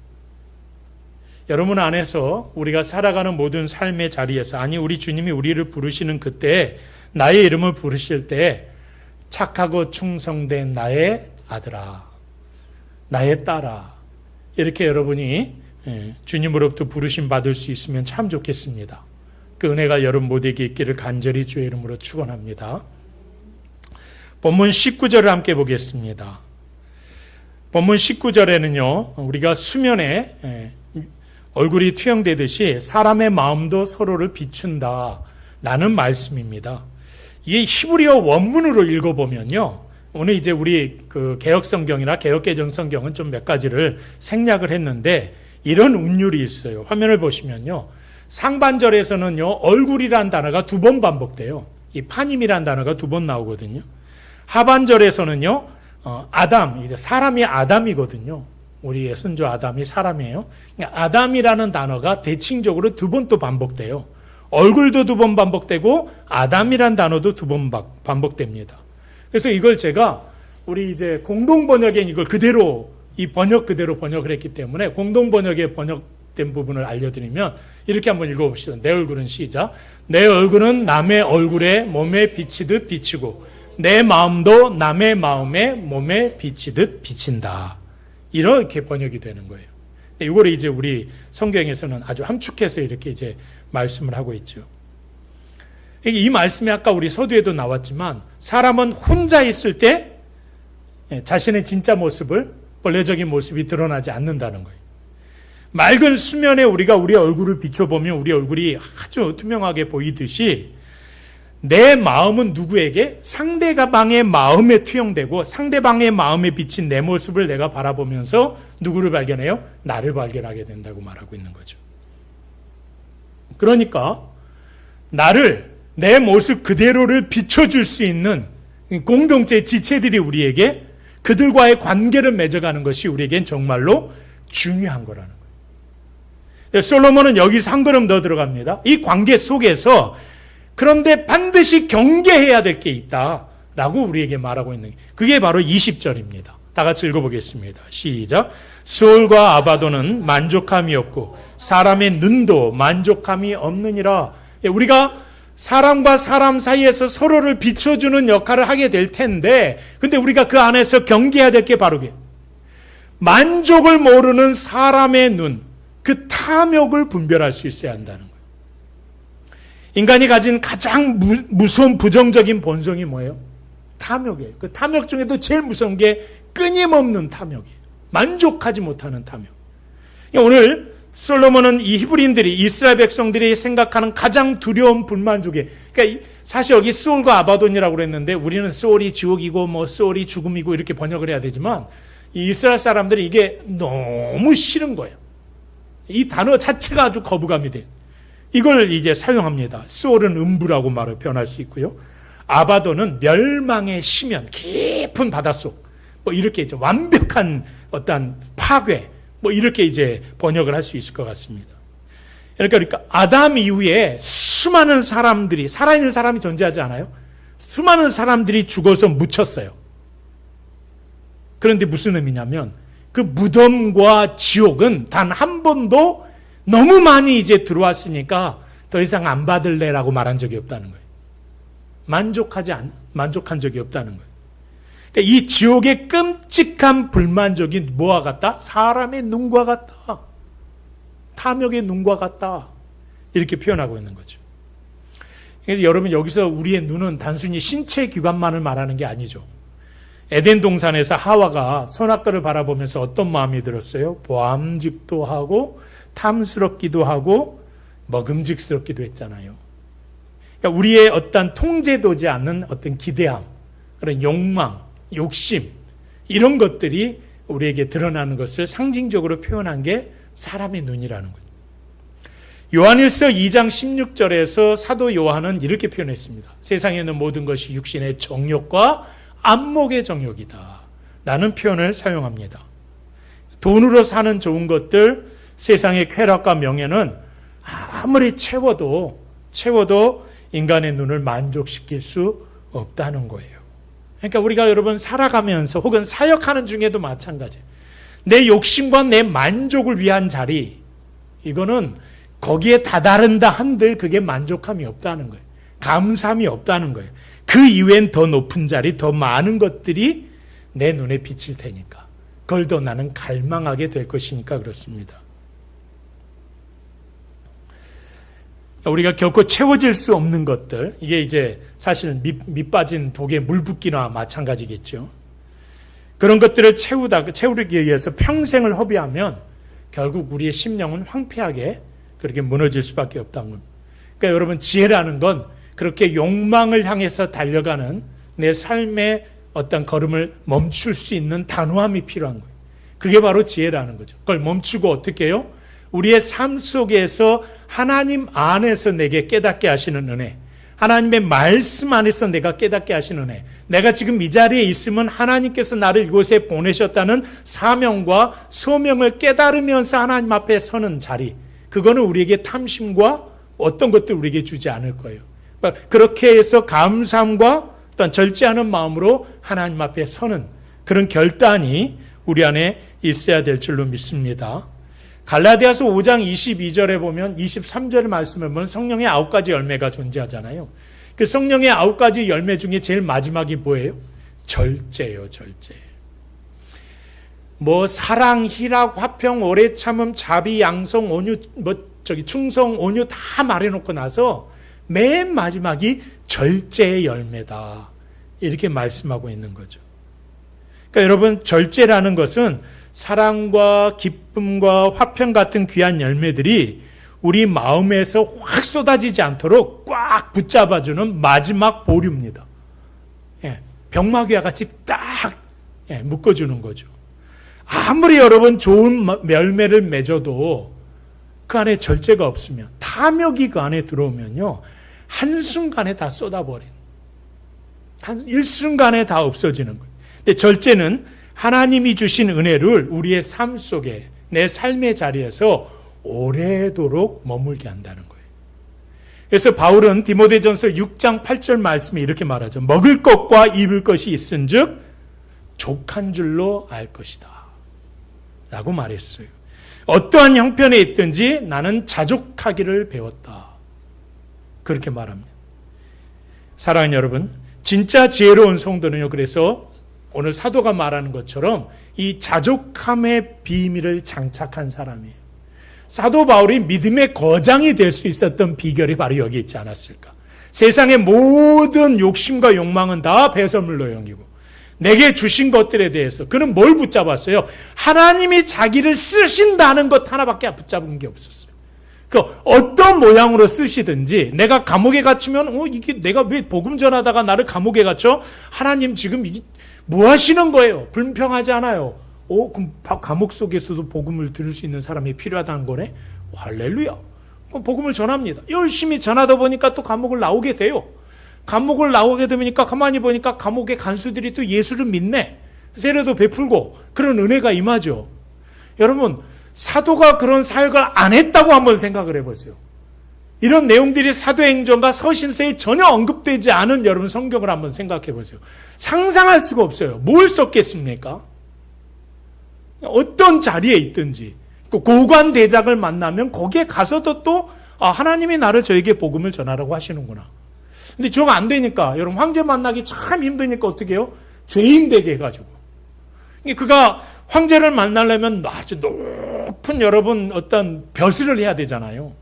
[SPEAKER 1] 여러분 안에서 우리가 살아가는 모든 삶의 자리에서 아니 우리 주님이 우리를 부르시는 그때 나의 이름을 부르실 때 착하고 충성된 나의 아들아, 나의 딸아 이렇게 여러분이 주님으로부터 부르심 받을 수 있으면 참 좋겠습니다. 그 은혜가 여러분 모두에게 있기를 간절히 주의 이름으로 축원합니다. 본문 19절을 함께 보겠습니다. 본문 19절에는요. 우리가 수면에 얼굴이 투영되듯이 사람의 마음도 서로를 비춘다라는 말씀입니다. 이게 히브리어 원문으로 읽어보면요. 오늘 이제 우리 그 개혁성경이나 개혁개정성경은 좀 몇 가지를 생략을 했는데 이런 운율이 있어요. 화면을 보시면요. 상반절에서는요. 얼굴이란 단어가 2번 반복돼요. 이 파님이란 단어가 2번 나오거든요. 하반절에서는요. 아담, 이제 사람이 아담이거든요. 우리의 선조 아담이 사람이에요. 아담이라는 단어가 대칭적으로 2번 또 반복돼요. 얼굴도 2번 반복되고 아담이란 단어도 2번 반복됩니다. 그래서 이걸 제가 우리 이제 공동 번역에 이걸 그대로 이 번역 그대로 번역을 했기 때문에 공동 번역에 번역된 부분을 알려드리면 이렇게 한번 읽어봅시다. 내 얼굴은 시작. 내 얼굴은 남의 얼굴에 몸에 비치듯 비치고 내 마음도 남의 마음에 몸에 비치듯 비친다. 이렇게 번역이 되는 거예요. 이걸 이제 우리 성경에서는 아주 함축해서 이렇게 이제 말씀을 하고 있죠. 이 말씀이 아까 우리 서두에도 나왔지만 사람은 혼자 있을 때 자신의 진짜 모습을 본래적인 모습이 드러나지 않는다는 거예요. 맑은 수면에 우리가 우리 얼굴을 비춰보면 우리 얼굴이 아주 투명하게 보이듯이 내 마음은 누구에게? 상대방의 마음에 투영되고 상대방의 마음에 비친 내 모습을 내가 바라보면서 누구를 발견해요? 나를 발견하게 된다고 말하고 있는 거죠. 그러니까 나를, 내 모습 그대로를 비춰줄 수 있는 공동체의 지체들이 우리에게 그들과의 관계를 맺어가는 것이 우리에겐 정말로 중요한 거라는 거예요. 솔로몬은 여기서 한 걸음 더 들어갑니다. 이 관계 속에서 그런데 반드시 경계해야 될 게 있다라고 우리에게 말하고 있는 게, 그게 바로 20절입니다. 다 같이 읽어보겠습니다. 시작. 수올과 아바도는 만족함이 없고 사람의 눈도 만족함이 없느니라. 우리가 사람과 사람 사이에서 서로를 비춰주는 역할을 하게 될 텐데, 근데 우리가 그 안에서 경계해야 될 게 바로 그게, 만족을 모르는 사람의 눈, 그 탐욕을 분별할 수 있어야 한다는 거예요. 인간이 가진 가장 무서운 부정적인 본성이 뭐예요? 탐욕이에요. 그 탐욕 중에도 제일 무서운 게 끊임없는 탐욕이에요. 만족하지 못하는 탐욕. 오늘 솔로몬은 이 히브리인들이, 이스라엘 백성들이 생각하는 가장 두려운 불만 중에, 그러니까 사실 여기 스올과 아바돈이라고 그랬는데 우리는 스올이 지옥이고 뭐 스올이 죽음이고 이렇게 번역을 해야 되지만, 이 이스라엘 사람들이 이게 너무 싫은 거예요. 이 단어 자체가 아주 거부감이 돼요. 이걸 이제 사용합니다. 스올은 음부라고 말을 표현할 수 있고요. 아바돈은 멸망의 심연, 깊은 바닷속, 뭐 이렇게 이제 완벽한 어떤 파괴, 뭐 이렇게 이제 번역을 할 수 있을 것 같습니다. 그러니까 아담 이후에 수많은 사람들이, 살아있는 사람이 존재하지 않아요? 수많은 사람들이 죽어서 묻혔어요. 그런데 무슨 의미냐면 그 무덤과 지옥은 단 한 번도 너무 많이 이제 들어왔으니까 더 이상 안 받을래라고 말한 적이 없다는 거예요. 만족한 적이 없다는 거예요. 그러니까 이 지옥의 끔찍한 불만족이 뭐와 같다? 사람의 눈과 같다. 탐욕의 눈과 같다. 이렇게 표현하고 있는 거죠. 그래서 여러분, 여기서 우리의 눈은 단순히 신체 기관만을 말하는 게 아니죠. 에덴 동산에서 하와가 선악과를 바라보면서 어떤 마음이 들었어요? 보암직도 하고 탐스럽기도 하고 먹음직스럽기도 했잖아요. 그러니까 우리의 어떤 통제되지 않는 어떤 기대함, 그런 욕망, 욕심, 이런 것들이 우리에게 드러나는 것을 상징적으로 표현한 게 사람의 눈이라는 거예요. 요한일서 2장 16절에서 사도 요한은 이렇게 표현했습니다. 세상에 있는 모든 것이 육신의 정욕과 안목의 정욕이다 라는 표현을 사용합니다. 돈으로 사는 좋은 것들, 세상의 쾌락과 명예는 아무리 채워도 인간의 눈을 만족시킬 수 없다는 거예요. 그러니까 우리가 여러분 살아가면서 혹은 사역하는 중에도 마찬가지예요. 내 욕심과 내 만족을 위한 자리, 이거는 거기에 다다른다 한들 그게 만족함이 없다는 거예요. 감사함이 없다는 거예요. 그 이외엔 더 높은 자리, 더 많은 것들이 내 눈에 비칠 테니까, 그걸 더 나는 갈망하게 될 것이니까 그렇습니다. 우리가 결코 채워질 수 없는 것들, 이게 이제 사실 밑 빠진 독에 물 붓기나 마찬가지겠죠. 그런 것들을 채우기 위해서 평생을 허비하면 결국 우리의 심령은 황폐하게 그렇게 무너질 수밖에 없다는 겁니다. 그러니까 여러분, 지혜라는 건 그렇게 욕망을 향해서 달려가는 내 삶의 어떤 걸음을 멈출 수 있는 단호함이 필요한 거예요. 그게 바로 지혜라는 거죠. 그걸 멈추고 어떻게 해요? 우리의 삶 속에서 하나님 안에서 내게 깨닫게 하시는 은혜, 하나님의 말씀 안에서 내가 깨닫게 하시는 은혜, 내가 지금 이 자리에 있으면 하나님께서 나를 이곳에 보내셨다는 사명과 소명을 깨달으면서 하나님 앞에 서는 자리, 그거는 우리에게 탐심과 어떤 것들 우리에게 주지 않을 거예요. 그렇게 해서 감사함과 어떤 절제하는 마음으로 하나님 앞에 서는 그런 결단이 우리 안에 있어야 될 줄로 믿습니다. 갈라디아서 5장 22절에 보면 23절의 말씀을 보면 성령의 9가지 열매가 존재하잖아요. 그 성령의 9가지 열매 중에 제일 마지막이 뭐예요? 절제예요, 절제. 뭐 사랑, 희락, 화평, 오래 참음, 자비, 양성, 온유, 충성, 온유 다 말해놓고 나서 맨 마지막이 절제의 열매다, 이렇게 말씀하고 있는 거죠. 그러니까 여러분, 절제라는 것은 사랑과 기쁨과 화평 같은 귀한 열매들이 우리 마음에서 확 쏟아지지 않도록 꽉 붙잡아주는 마지막 보류입니다. 병마귀와 같이 딱 묶어주는 거죠. 아무리 여러분 좋은 열매를 맺어도 그 안에 절제가 없으면, 탐욕이 그 안에 들어오면요, 한순간에 다 쏟아버리는, 일순간에 다 없어지는 거예요. 근데 절제는 하나님이 주신 은혜를 우리의 삶 속에, 내 삶의 자리에서 오래도록 머물게 한다는 거예요. 그래서 바울은 디모데전서 6장 8절 말씀에 이렇게 말하죠. 먹을 것과 입을 것이 있은즉 족한 줄로 알 것이다 라고 말했어요. 어떠한 형편에 있든지 나는 자족하기를 배웠다, 그렇게 말합니다. 사랑하는 여러분, 진짜 지혜로운 성도는요, 그래서 오늘 사도가 말하는 것처럼 이 자족함의 비밀을 장착한 사람이에요. 사도 바울이 믿음의 거장이 될 수 있었던 비결이 바로 여기 있지 않았을까? 세상의 모든 욕심과 욕망은 다 배설물로 여기고, 내게 주신 것들에 대해서 그는 뭘 붙잡았어요? 하나님이 자기를 쓰신다는 것 하나밖에 붙잡은 게 없었어요. 그 어떤 모양으로 쓰시든지, 내가 감옥에 갇히면 이게 내가 왜 복음 전하다가 나를 감옥에 갇혀? 하나님 지금 이게 뭐 하시는 거예요? 불평하지 않아요. 그럼 감옥 속에서도 복음을 들을 수 있는 사람이 필요하다는 거네? 할렐루야. 그럼 복음을 전합니다. 열심히 전하다 보니까 또 감옥을 나오게 돼요. 감옥을 나오게 되니까 가만히 보니까 감옥의 간수들이 또 예수를 믿네. 세례도 베풀고 그런 은혜가 임하죠. 여러분, 사도가 그런 사역을 안 했다고 한번 생각을 해보세요. 이런 내용들이 사도행전과 서신서에 전혀 언급되지 않은 여러분 성경을 한번 생각해 보세요. 상상할 수가 없어요. 뭘 썼겠습니까? 어떤 자리에 있든지 고관 대작을 만나면 거기에 가서도 또 하나님이 나를 저에게 복음을 전하라고 하시는구나. 근데 저거 안 되니까, 여러분 황제 만나기 참 힘드니까 어떻게 해요? 죄인 되게 해가지고. 그가 황제를 만나려면 아주 높은 여러분 어떤 벼슬을 해야 되잖아요.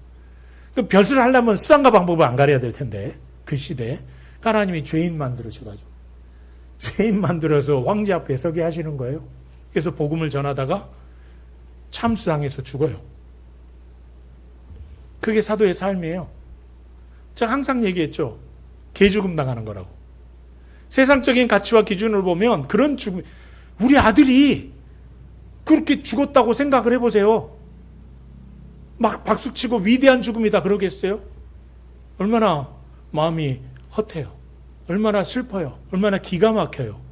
[SPEAKER 1] 그 벼슬을 하려면 수단과 방법을 안 가려야 될 텐데, 그 시대에 하나님이 죄인 만들어셔가지고 죄인 만들어서 황제 앞에 서게 하시는 거예요. 그래서 복음을 전하다가 참수당해서 죽어요. 그게 사도의 삶이에요. 제가 항상 얘기했죠. 개죽음 당하는 거라고. 세상적인 가치와 기준을 보면 그런 죽음, 우리 아들이 그렇게 죽었다고 생각을 해보세요. 막 박수치고 위대한 죽음이다 그러겠어요? 얼마나 마음이 헛해요. 얼마나 슬퍼요. 얼마나 기가 막혀요.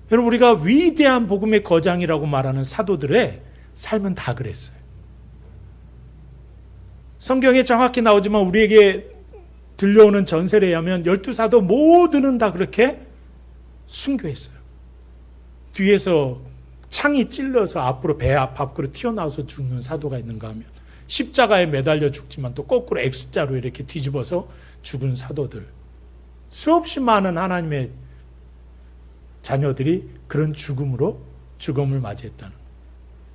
[SPEAKER 1] 여러분, 우리가 위대한 복음의 거장이라고 말하는 사도들의 삶은 다 그랬어요. 성경에 정확히 나오지만 우리에게 들려오는 전설에 의하면 12사도 모두는 다 그렇게 순교했어요. 뒤에서 창이 찔러서 앞으로 배 밖으로 튀어나와서 죽는 사도가 있는가 하면, 십자가에 매달려 죽지만 또 거꾸로 X자로 이렇게 뒤집어서 죽은 사도들, 수없이 많은 하나님의 자녀들이 그런 죽음을 맞이했다는,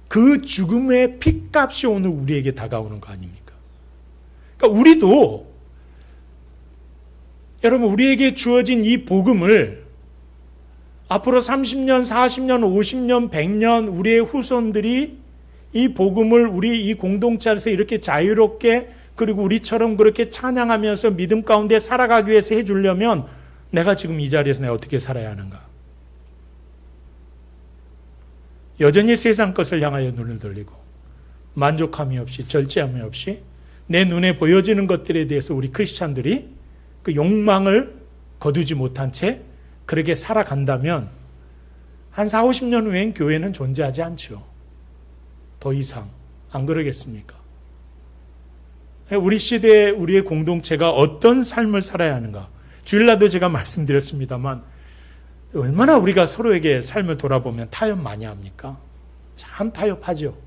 [SPEAKER 1] 그 죽음의 핏값이 오늘 우리에게 다가오는 거 아닙니까? 그러니까 우리도 여러분, 우리에게 주어진 이 복음을 앞으로 30년, 40년, 50년, 100년 우리의 후손들이 이 복음을 우리 이 공동체 안에서 이렇게 자유롭게, 그리고 우리처럼 그렇게 찬양하면서 믿음 가운데 살아가기 위해서 해주려면 내가 지금 이 자리에서 내가 어떻게 살아야 하는가? 여전히 세상 것을 향하여 눈을 돌리고 만족함이 없이, 절제함이 없이 내 눈에 보여지는 것들에 대해서 우리 크리스찬들이 그 욕망을 거두지 못한 채 그렇게 살아간다면 한 40, 50년 후엔 교회는 존재하지 않죠. 더 이상. 안 그러겠습니까? 우리 시대에 우리의 공동체가 어떤 삶을 살아야 하는가? 주일날도 제가 말씀드렸습니다만 얼마나 우리가 서로에게 삶을 돌아보면 타협 많이 합니까? 참 타협하죠.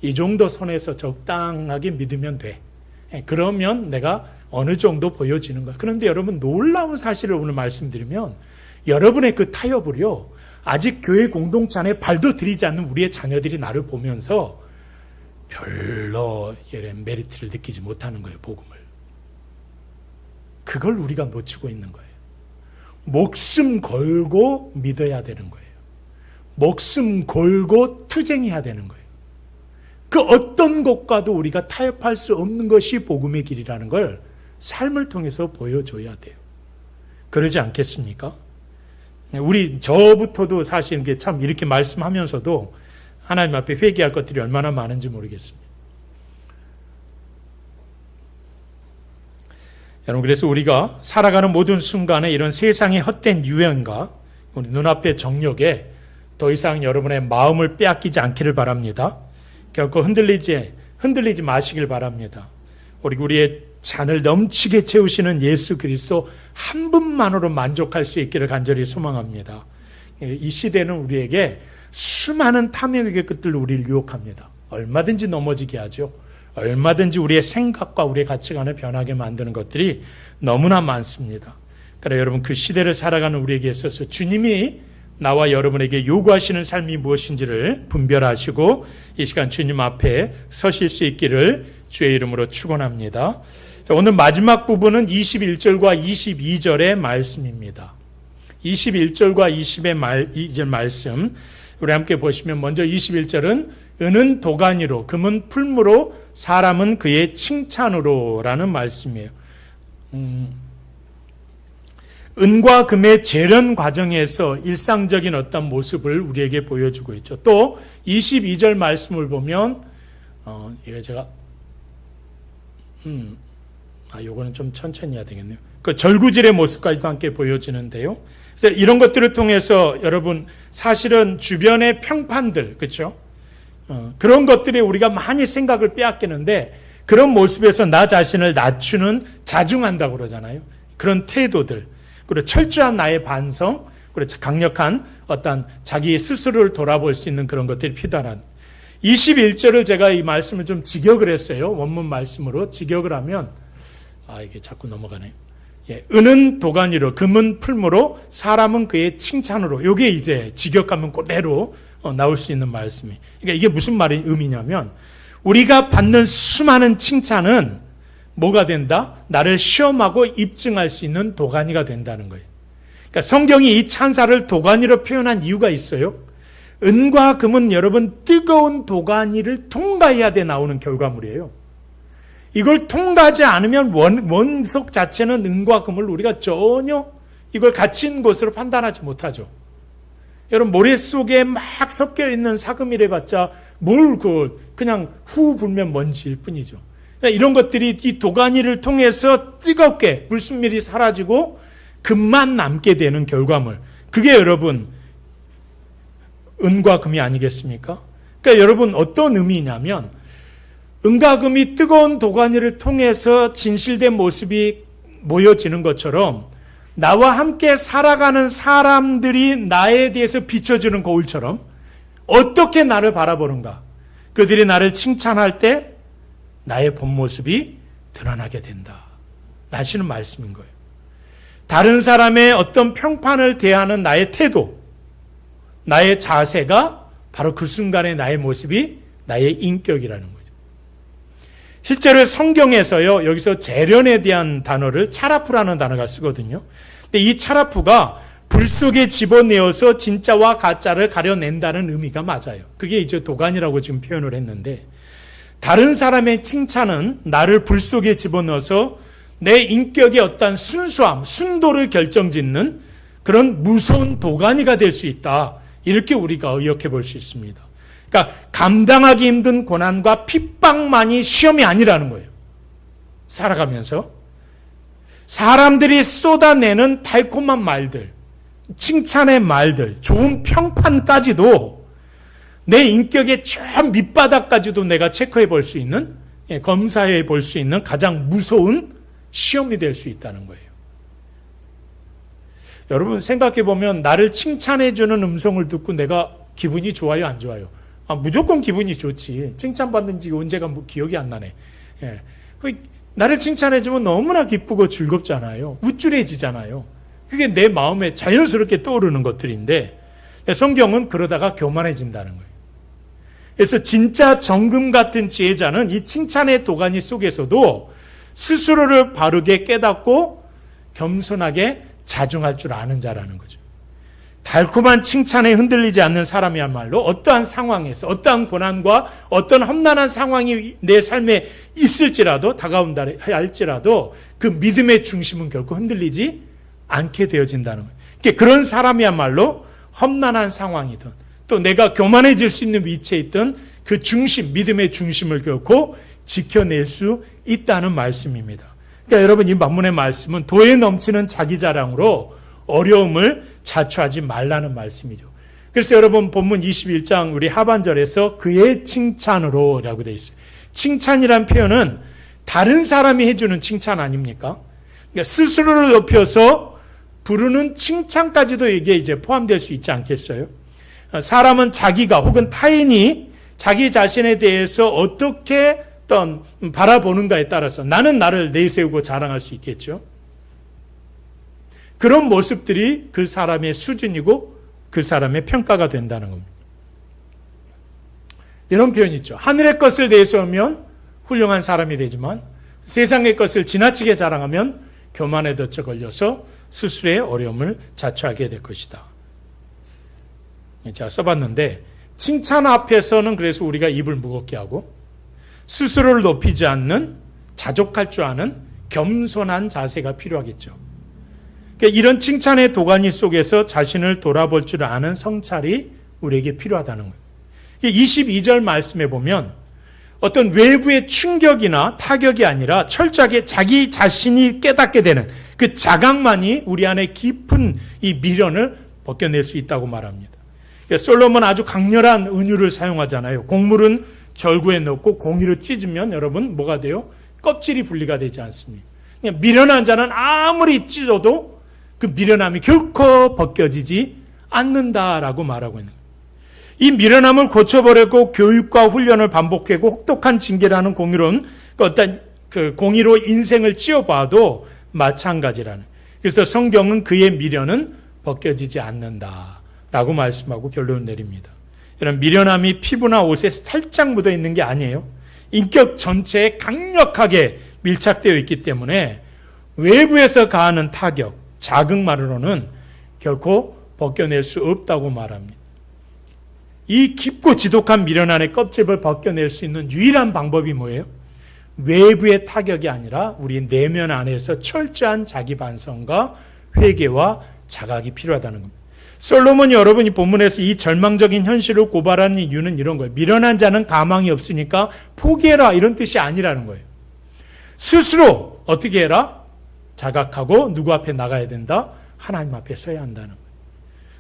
[SPEAKER 1] 이 정도 선에서 적당하게 믿으면 돼. 그러면 내가 어느 정도 보여지는 거야. 그런데 여러분, 놀라운 사실을 오늘 말씀드리면 여러분의 그 타협을요, 아직 교회 공동체 안에 발도 들이지 않는 우리의 자녀들이 나를 보면서 별로 메리트를 느끼지 못하는 거예요, 복음을. 그걸 우리가 놓치고 있는 거예요. 목숨 걸고 믿어야 되는 거예요. 목숨 걸고 투쟁해야 되는 거예요. 그 어떤 것과도 우리가 타협할 수 없는 것이 복음의 길이라는 걸 삶을 통해서 보여줘야 돼요. 그러지 않겠습니까? 저부터도 사실 이게 참 이렇게 말씀하면서도 하나님 앞에 회개할 것들이 얼마나 많은지 모르겠습니다. 여러분, 그래서 우리가 살아가는 모든 순간에 이런 세상의 헛된 유행과 우리 눈앞의 정욕에 더 이상 여러분의 마음을 빼앗기지 않기를 바랍니다. 결코 흔들리지 마시길 바랍니다. 우리의 잔을 넘치게 채우시는 예수 그리스도 한 분만으로 만족할 수 있기를 간절히 소망합니다. 이 시대는 우리에게 수많은 탐욕의 끝들로 우리를 유혹합니다. 얼마든지 넘어지게 하죠. 얼마든지 우리의 생각과 우리의 가치관을 변하게 만드는 것들이 너무나 많습니다. 그러나 여러분, 그 시대를 살아가는 우리에게 있어서 주님이 나와 여러분에게 요구하시는 삶이 무엇인지를 분별하시고 이 시간 주님 앞에 서실 수 있기를 주의 이름으로 축원합니다. 오늘 마지막 부분은 21절과 22절의 말씀입니다. 21절과 22절 말씀 우리 함께 보시면, 먼저 21절은 은은 도가니로 금은 풀무로 사람은 그의 칭찬으로 라는 말씀이에요. 은과 금의 재련 과정에서 일상적인 어떤 모습을 우리에게 보여주고 있죠. 또 22절 말씀을 보면 이거 제가 요거는 좀 천천히 해야 되겠네요. 그 절구질의 모습까지도 함께 보여지는데요. 그래서 이런 것들을 통해서 여러분, 사실은 주변의 평판들, 그렇죠? 그런 것들에 우리가 많이 생각을 빼앗기는데, 그런 모습에서 나 자신을 낮추는, 자중한다고 그러잖아요. 그런 태도들, 그리고 철저한 나의 반성, 그리고 강력한 어떤 자기 스스로를 돌아볼 수 있는 그런 것들이 필요한. 21절을 제가 이 말씀을 좀 직역을 했어요. 원문 말씀으로 직역을 하면, 이게 자꾸 넘어가네요. 은은 도가니로 금은 풀무로 사람은 그의 칭찬으로. 이게 이제 직역하면 그대로 나올 수 있는 말씀이. 그러니까 이게 무슨 의미냐면, 우리가 받는 수많은 칭찬은 뭐가 된다? 나를 시험하고 입증할 수 있는 도가니가 된다는 거예요. 그러니까 성경이 이 찬사를 도가니로 표현한 이유가 있어요. 은과 금은 여러분 뜨거운 도가니를 통과해야 돼 나오는 결과물이에요. 이걸 통과하지 않으면 원석 자체는 은과 금을 우리가 전혀 이걸 갇힌 것으로 판단하지 못하죠. 여러분, 모래 속에 막 섞여 있는 사금이래 봤자 그냥 후 불면 먼지일 뿐이죠. 이런 것들이 이 도가니를 통해서 뜨겁게 불순물이 사라지고 금만 남게 되는 결과물. 그게 여러분 은과 금이 아니겠습니까? 그러니까 여러분, 어떤 의미냐면, 은과 금이 뜨거운 도가니를 통해서 진실된 모습이 모여지는 것처럼 나와 함께 살아가는 사람들이 나에 대해서 비춰주는 거울처럼 어떻게 나를 바라보는가, 그들이 나를 칭찬할 때 나의 본 모습이 드러나게 된다 라시는 말씀인 거예요. 다른 사람의 어떤 평판을 대하는 나의 태도, 나의 자세가 바로 그 순간의 나의 모습이 나의 인격이라는 거예요. 실제로 성경에서요, 여기서 재련에 대한 단어를 차라프라는 단어가 쓰거든요. 근데 이 차라프가 불 속에 집어내어서 진짜와 가짜를 가려낸다는 의미가 맞아요. 그게 이제 도가니라고 지금 표현을 했는데, 다른 사람의 칭찬은 나를 불 속에 집어넣어서 내 인격의 어떤 순수함, 순도를 결정짓는 그런 무서운 도가니가 될 수 있다. 이렇게 우리가 의역해 볼 수 있습니다. 그러니까 감당하기 힘든 고난과 핍박만이 시험이 아니라는 거예요. 살아가면서 사람들이 쏟아내는 달콤한 말들, 칭찬의 말들, 좋은 평판까지도 내 인격의 저 밑바닥까지도 내가 체크해 볼 수 있는, 검사해 볼 수 있는 가장 무서운 시험이 될 수 있다는 거예요. 여러분, 생각해 보면 나를 칭찬해 주는 음성을 듣고 내가 기분이 좋아요, 안 좋아요? 무조건 기분이 좋지. 칭찬받는 지 언제가 기억이 안 나네. 나를 칭찬해 주면 너무나 기쁘고 즐겁잖아요. 우쭐해지잖아요. 그게 내 마음에 자연스럽게 떠오르는 것들인데, 성경은 그러다가 교만해진다는 거예요. 그래서 진짜 정금 같은 지혜자는 이 칭찬의 도가니 속에서도 스스로를 바르게 깨닫고 겸손하게 자중할 줄 아는 자라는 거죠. 달콤한 칭찬에 흔들리지 않는 사람이야말로 어떠한 상황에서 어떠한 고난과 어떤 험난한 상황이 내 삶에 있을지라도 다가온다 할지라도 그 믿음의 중심은 결코 흔들리지 않게 되어진다는 거예요. 그런 사람이야말로 험난한 상황이든 또 내가 교만해질 수 있는 위치에 있든 그 중심, 믿음의 중심을 결코 지켜낼 수 있다는 말씀입니다. 그러니까 여러분, 이 본문의 말씀은 도에 넘치는 자기 자랑으로 어려움을 자초하지 말라는 말씀이죠. 그래서 여러분, 본문 21장 우리 하반절에서 그의 칭찬으로 라고 되어 있어요. 칭찬이란 표현은 다른 사람이 해주는 칭찬 아닙니까? 그러니까 스스로를 높여서 부르는 칭찬까지도 이게 이제 포함될 수 있지 않겠어요? 사람은 자기가 혹은 타인이 자기 자신에 대해서 어떻게 바라보는가에 따라서 나는 나를 내세우고 자랑할 수 있겠죠. 그런 모습들이 그 사람의 수준이고 그 사람의 평가가 된다는 겁니다. 이런 표현이 있죠. 하늘의 것을 내세우면 훌륭한 사람이 되지만 세상의 것을 지나치게 자랑하면 교만에 덫에 걸려서 스스로의 어려움을 자초하게 될 것이다. 제가 써봤는데 칭찬 앞에서는 그래서 우리가 입을 무겁게 하고 스스로를 높이지 않는 자족할 줄 아는 겸손한 자세가 필요하겠죠. 그러니까 이런 칭찬의 도가니 속에서 자신을 돌아볼 줄 아는 성찰이 우리에게 필요하다는 거예요. 22절 말씀에 보면 어떤 외부의 충격이나 타격이 아니라 철저하게 자기 자신이 깨닫게 되는 그 자각만이 우리 안에 깊은 이 미련을 벗겨낼 수 있다고 말합니다. 그러니까 솔로몬은 아주 강렬한 은유를 사용하잖아요. 곡물은 절구에 넣고 공이로 찢으면 여러분 뭐가 돼요? 껍질이 분리가 되지 않습니다. 그냥 미련한 자는 아무리 찢어도 그 미련함이 결코 벗겨지지 않는다라고 말하고 있는 거예요. 이 미련함을 고쳐버리고 교육과 훈련을 반복하고 혹독한 징계라는 공의로는 어떤 그 공의로 인생을 찌어봐도 마찬가지라는. 그래서 성경은 그의 미련은 벗겨지지 않는다라고 말씀하고 결론을 내립니다. 이런 미련함이 피부나 옷에 살짝 묻어 있는 게 아니에요. 인격 전체에 강력하게 밀착되어 있기 때문에 외부에서 가하는 타격, 자극만으로는 결코 벗겨낼 수 없다고 말합니다. 이 깊고 지독한 미련함의 껍질을 벗겨낼 수 있는 유일한 방법이 뭐예요? 외부의 타격이 아니라 우리 내면 안에서 철저한 자기 반성과 회개와 자각이 필요하다는 겁니다. 솔로몬이 여러분이 본문에서 이 절망적인 현실을 고발하는 이유는 이런 거예요. 미련한 자는 가망이 없으니까 포기해라 이런 뜻이 아니라는 거예요. 스스로 어떻게 해라? 자각하고 누구 앞에 나가야 된다? 하나님 앞에 서야 한다는 거예요.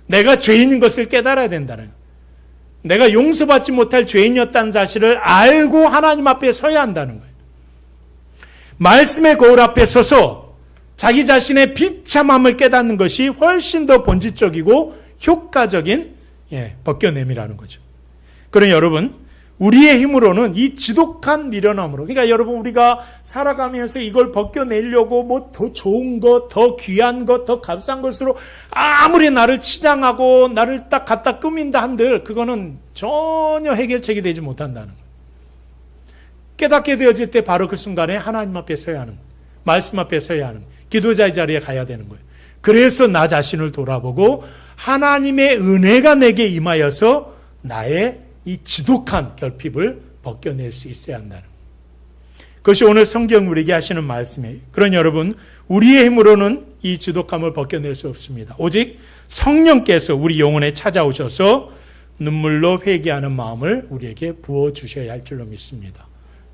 [SPEAKER 1] 내가 죄인인 것을 깨달아야 된다는 거예요. 내가 용서받지 못할 죄인이었다는 사실을 알고 하나님 앞에 서야 한다는 거예요. 말씀의 거울 앞에 서서 자기 자신의 비참함을 깨닫는 것이 훨씬 더 본질적이고 효과적인 벗겨냄이라는 거죠. 그러니 여러분, 우리의 힘으로는 이 지독한 미련함으로, 그러니까 여러분 우리가 살아가면서 이걸 벗겨내려고 뭐 더 좋은 것, 더 귀한 것, 더 값싼 것으로 아무리 나를 치장하고 나를 딱 갖다 꾸민다 한들 그거는 전혀 해결책이 되지 못한다는 거예요. 깨닫게 되어질 때 바로 그 순간에 하나님 앞에 서야 하는 거예요. 말씀 앞에 서야 하는 거예요. 기도자의 자리에 가야 되는 거예요. 그래서 나 자신을 돌아보고 하나님의 은혜가 내게 임하여서 나의 이 지독한 결핍을 벗겨낼 수 있어야 한다는 거예요. 그것이 오늘 성경 우리에게 하시는 말씀이에요. 그러니 여러분, 우리의 힘으로는 이 지독함을 벗겨낼 수 없습니다. 오직 성령께서 우리 영혼에 찾아오셔서 눈물로 회개하는 마음을 우리에게 부어주셔야 할 줄로 믿습니다.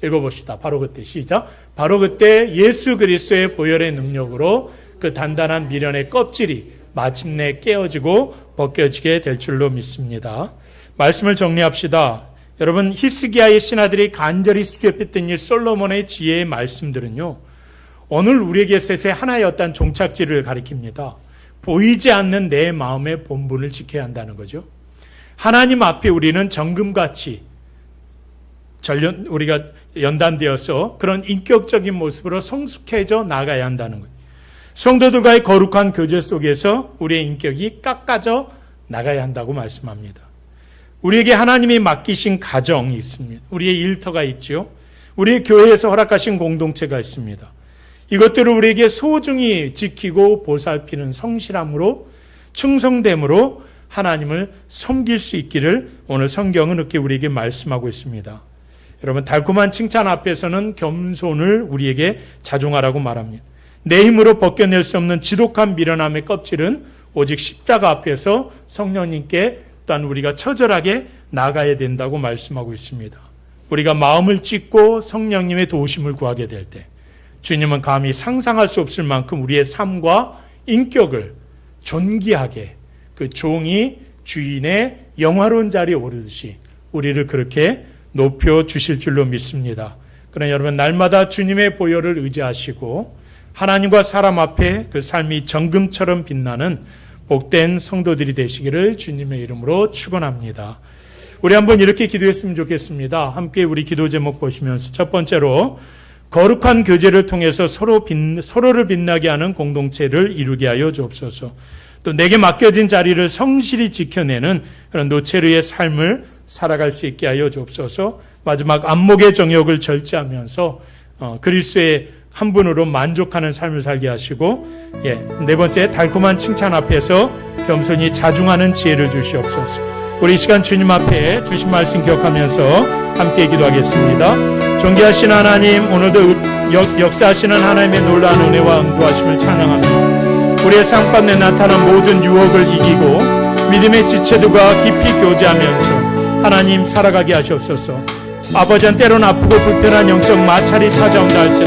[SPEAKER 1] 읽어봅시다. 바로 그때 시작. 바로 그때 예수 그리스도의 보혈의 능력으로 그 단단한 미련의 껍질이 마침내 깨어지고 벗겨지게 될 줄로 믿습니다. 말씀을 정리합시다. 여러분, 히스기야의 신하들이 간절히 수렵했던 이 솔로몬의 지혜의 말씀들은요, 오늘 우리에게 있어서 하나의 어떤 종착지를 가리킵니다. 보이지 않는 내 마음의 본분을 지켜야 한다는 거죠. 하나님 앞에 우리는 정금같이 우리가 연단되어서 그런 인격적인 모습으로 성숙해져 나가야 한다는 거예요. 성도들과의 거룩한 교제 속에서 우리의 인격이 깎아져 나가야 한다고 말씀합니다. 우리에게 하나님이 맡기신 가정이 있습니다. 우리의 일터가 있지요. 우리의 교회에서 허락하신 공동체가 있습니다. 이것들을 우리에게 소중히 지키고 보살피는 성실함으로 충성됨으로 하나님을 섬길 수 있기를 오늘 성경은 이렇게 우리에게 말씀하고 있습니다. 여러분, 달콤한 칭찬 앞에서는 겸손을 우리에게 자중하라고 말합니다. 내 힘으로 벗겨낼 수 없는 지독한 미련함의 껍질은 오직 십자가 앞에서 성령님께 또한 우리가 처절하게 나가야 된다고 말씀하고 있습니다. 우리가 마음을 찢고 성령님의 도우심을 구하게 될 때 주님은 감히 상상할 수 없을 만큼 우리의 삶과 인격을 존귀하게 그 종이 주인의 영화로운 자리에 오르듯이 우리를 그렇게 높여주실 줄로 믿습니다. 그러나 여러분, 날마다 주님의 보혈을 의지하시고 하나님과 사람 앞에 그 삶이 정금처럼 빛나는 복된 성도들이 되시기를 주님의 이름으로 축원합니다. 우리 한번 이렇게 기도했으면 좋겠습니다. 함께 우리 기도 제목 보시면서 첫 번째로 거룩한 교제를 통해서 서로를 빛나게 하는 공동체를 이루게 하여 주옵소서. 또 내게 맡겨진 자리를 성실히 지켜내는 그런 노체르의 삶을 살아갈 수 있게 하여 주옵소서. 마지막 안목의 정욕을 절제하면서 그리스도의 한 분으로 만족하는 삶을 살게 하시고, 네 번째, 달콤한 칭찬 앞에서 겸손히 자중하는 지혜를 주시옵소서. 우리 이 시간 주님 앞에 주신 말씀 기억하면서 함께 기도하겠습니다. 존귀하신 하나님, 오늘도 역사하시는 하나님의 놀라운 은혜와 응도하심을 찬양합니다. 우리의 삶 가운데 나타난 모든 유혹을 이기고 믿음의 지체들과 깊이 교제하면서 하나님 살아가게 하시옵소서. 아버지는 때로는 아프고 불편한 영적 마찰이 찾아온다 할지라도